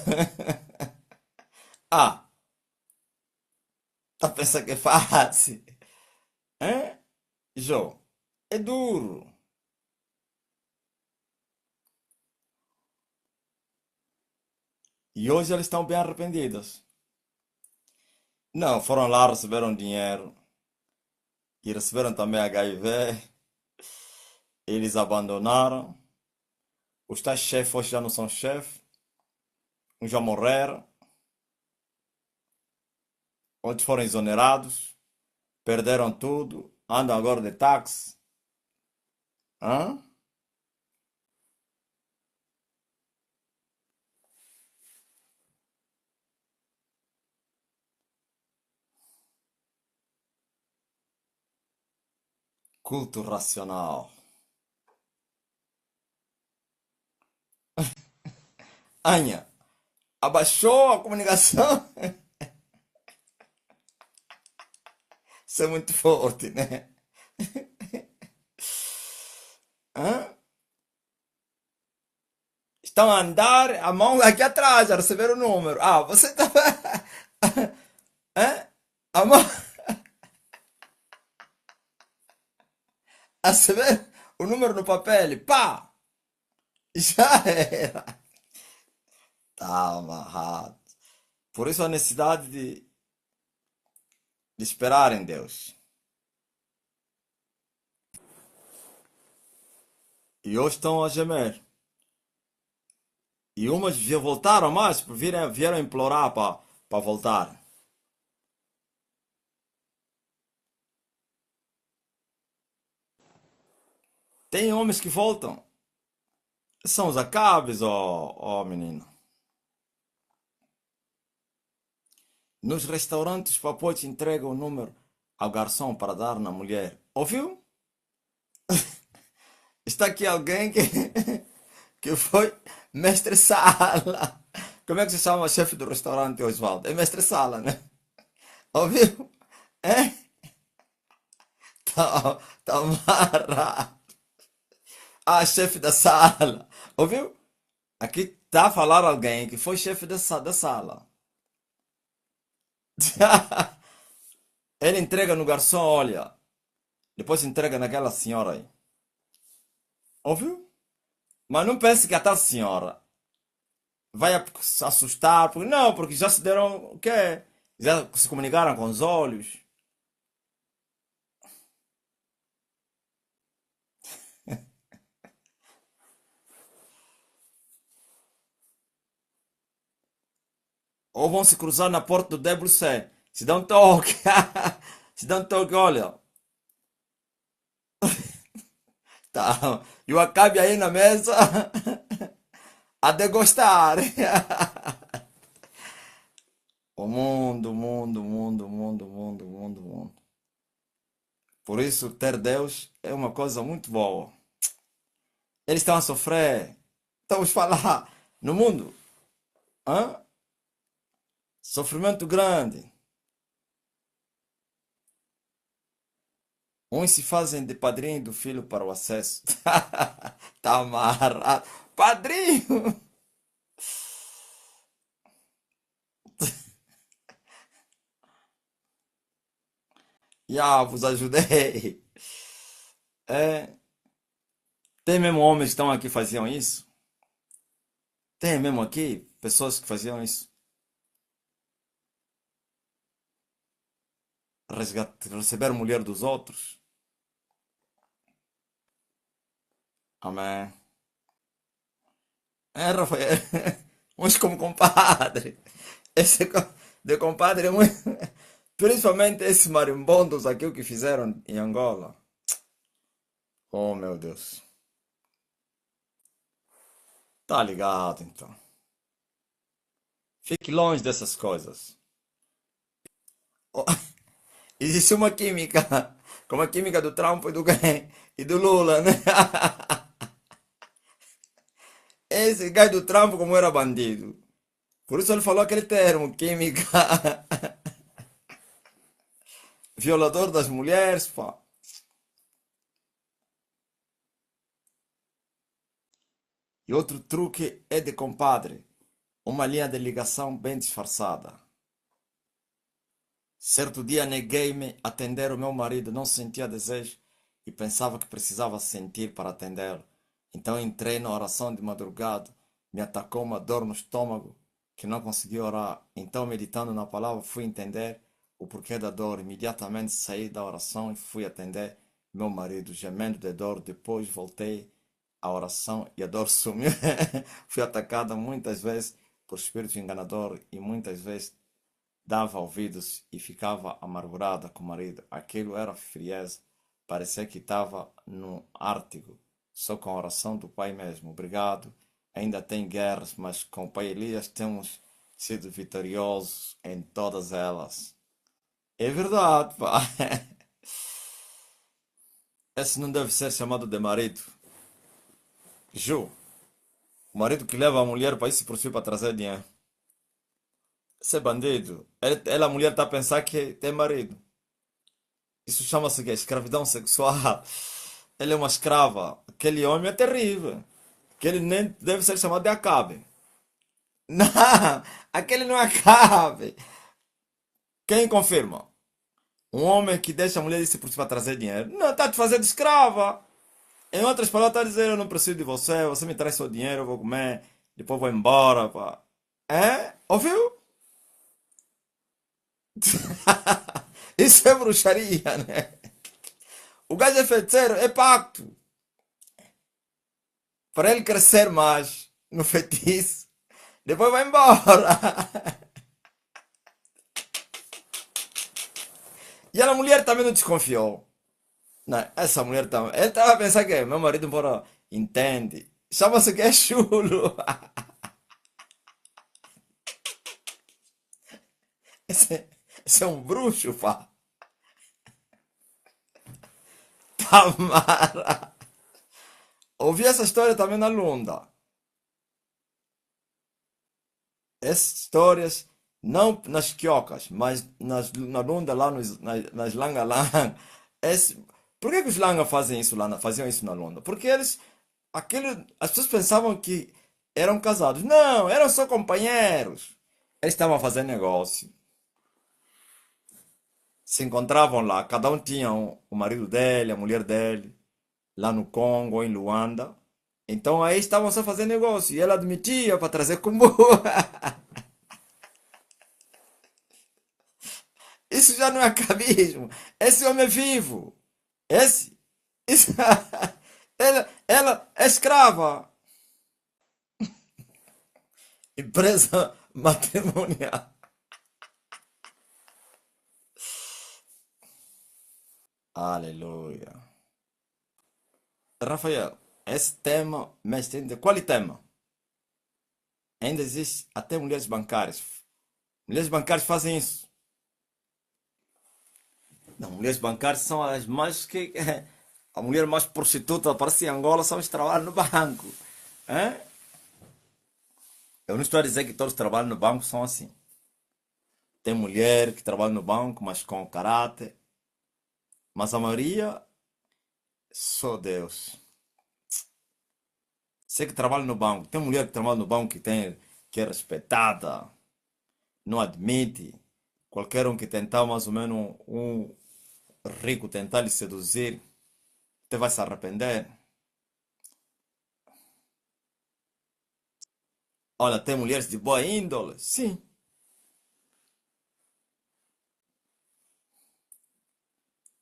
Ah, tá pensando que é fácil? Hein? João, é duro. E hoje eles estão bem arrependidos. Não, foram lá, receberam dinheiro e receberam também HIV. Eles abandonaram. Os tais chefes hoje já não são chefes. Uns já morreram. Outros foram exonerados. Perderam tudo. Andam agora de táxi. Hã? Culto racional. Anha, abaixou a comunicação. Isso é muito forte, né? Hã? Estão a andar, a mão aqui atrás, a receber o número. Ah, você está. Hã? A mão a receber o número no papel. Pá! Já era. Tá amarrado. Por isso a necessidade de esperar em Deus. E hoje estão a gemer. E umas voltaram mais, vieram implorar para voltar. Tem homens que voltam. São os acabes, ó menino. Nos restaurantes, o papai te entrega o número ao garçom para dar na mulher. Ouviu? Está aqui alguém que, que foi mestre sala. Como é que se chama o chefe do restaurante, Oswaldo? É mestre sala, né? Ouviu? É? Tá amarrado. Ah, chefe da sala. Ouviu? Aqui tá a falar alguém que foi chefe da sala. Ele entrega no garçom, olha. Depois entrega naquela senhora aí. Ouviu? Mas não pense que a tal senhora vai se assustar. Porque, não, porque já se deram. O quê? Já se comunicaram com os olhos. Ou vão se cruzar na porta do WC. Se dão um toque. Se dão um toque, olha. Tá. E o acabe aí na mesa a degustar. O mundo, mundo, mundo, mundo, mundo, mundo, mundo. Por isso, ter Deus é uma coisa muito boa. Eles estão a sofrer. Estamos a falar no mundo. Hã? Sofrimento grande. Uns se fazem de padrinho do filho para o acesso. Tá amarrado. Padrinho! Já vos ajudei. É, tem mesmo homens que estão aqui que faziam isso? Tem mesmo aqui pessoas que faziam isso? Receber mulher dos outros? Amém. É, Rafael. Uns como compadre. Esse de compadre é muito. Principalmente esses marimbondos aqui o que fizeram em Angola. Oh meu Deus. Tá ligado então. Fique longe dessas coisas. Oh, existe uma química, como a química do Trump e e do Lula, né? Esse gajo do Trump como era bandido. Por isso ele falou aquele termo, química, violador das mulheres, pá. E outro truque é de compadre, uma linha de ligação bem disfarçada. Certo dia neguei-me a atender o meu marido, não sentia desejo e pensava que precisava sentir para atender. Então entrei na oração de madrugada, me atacou uma dor no estômago que não conseguia orar. Então, meditando na palavra, fui entender o porquê da dor. Imediatamente saí da oração e fui atender meu marido, gemendo de dor. Depois voltei à oração e a dor sumiu. Fui atacada muitas vezes por espírito enganador e muitas vezes dava ouvidos e ficava amargurada com o marido. Aquilo era frieza. Parecia que estava no Ártico. Só com a oração do Pai mesmo. Obrigado. Ainda tem guerras, mas com o Pai Elias temos sido vitoriosos em todas elas. É verdade, pá. Esse não deve ser chamado de marido. Ju, o marido que leva a mulher para isso por si para trazer dinheiro. Esse é bandido. A mulher está a pensar que tem marido. Isso chama-se quê? Escravidão sexual. Ele é uma escrava. Aquele homem é terrível. Aquele nem deve ser chamado de Acabe. Não, aquele não é Acabe. Quem confirma? Um homem que deixa a mulher disse por si para trazer dinheiro. Não, está te fazendo escrava. Em outras palavras, está a dizer: eu não preciso de você, você me traz seu dinheiro, eu vou comer, depois vou embora. Pá. É? Ouviu? Isso é bruxaria, né? O gajo é feiticeiro, é pacto. Para ele crescer mais no feitiço. Depois vai embora. E a mulher também não desconfiou. Não, essa mulher também. Ele estava a pensar que meu marido embora entende. Chama-se que é chulo. Esse, esse é um bruxo, pá. Tamara. Ouvi essa história também na Lunda. Essas histórias, não nas quiocas, mas na Lunda, lá nas Langalang. Esse, por que os Langa fazem isso lá, faziam isso na Lunda? Porque eles, as pessoas pensavam que eram casados. Não, eram só companheiros. Eles estavam a fazer negócio. Se encontravam lá, cada um tinha o marido dele, a mulher dele, lá no Congo ou em Luanda. Então aí estavam só fazendo negócio. E ela admitia para trazer combo. Isso já não é cabismo. Esse homem é vivo. Esse. Isso, ela é escrava. Empresa matrimonial. Aleluia. Rafael, esse tema, mas qual é o tema? Ainda existe até mulheres bancárias. Mulheres bancárias fazem isso. Não, mulheres bancárias são as mais que. A mulher mais prostituta aparece em Angola são os que trabalham no banco. Hã? Eu não estou a dizer que todos que trabalham no banco são assim. Tem mulher que trabalha no banco, mas com caráter. Mas a maioria, só Deus. Sei que trabalha no banco. Tem mulher que trabalha no banco que é respeitada, não admite. Qualquer um que tentar mais ou menos um rico tentar lhe seduzir, você vai se arrepender. Olha, tem mulheres de boa índole? Sim.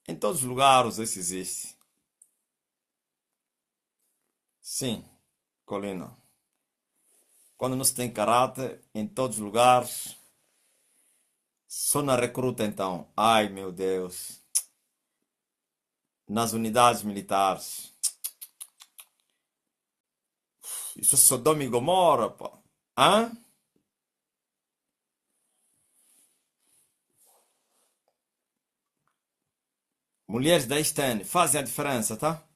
Em todos os lugares isso existe. Sim, Colina. Quando não se tem caráter, em todos os lugares, só na recruta então. Ai meu Deus. Nas unidades militares. Isso é Sodoma e Gomorra, pá. Hã? Mulheres da Estene fazem a diferença, tá?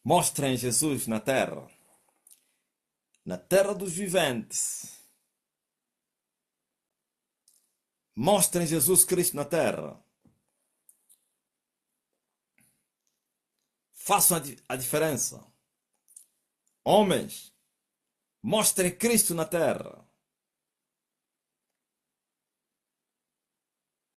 Mostrem Jesus na terra dos viventes. Mostrem Jesus Cristo na terra. Façam a diferença. Homens, mostrem Cristo na terra.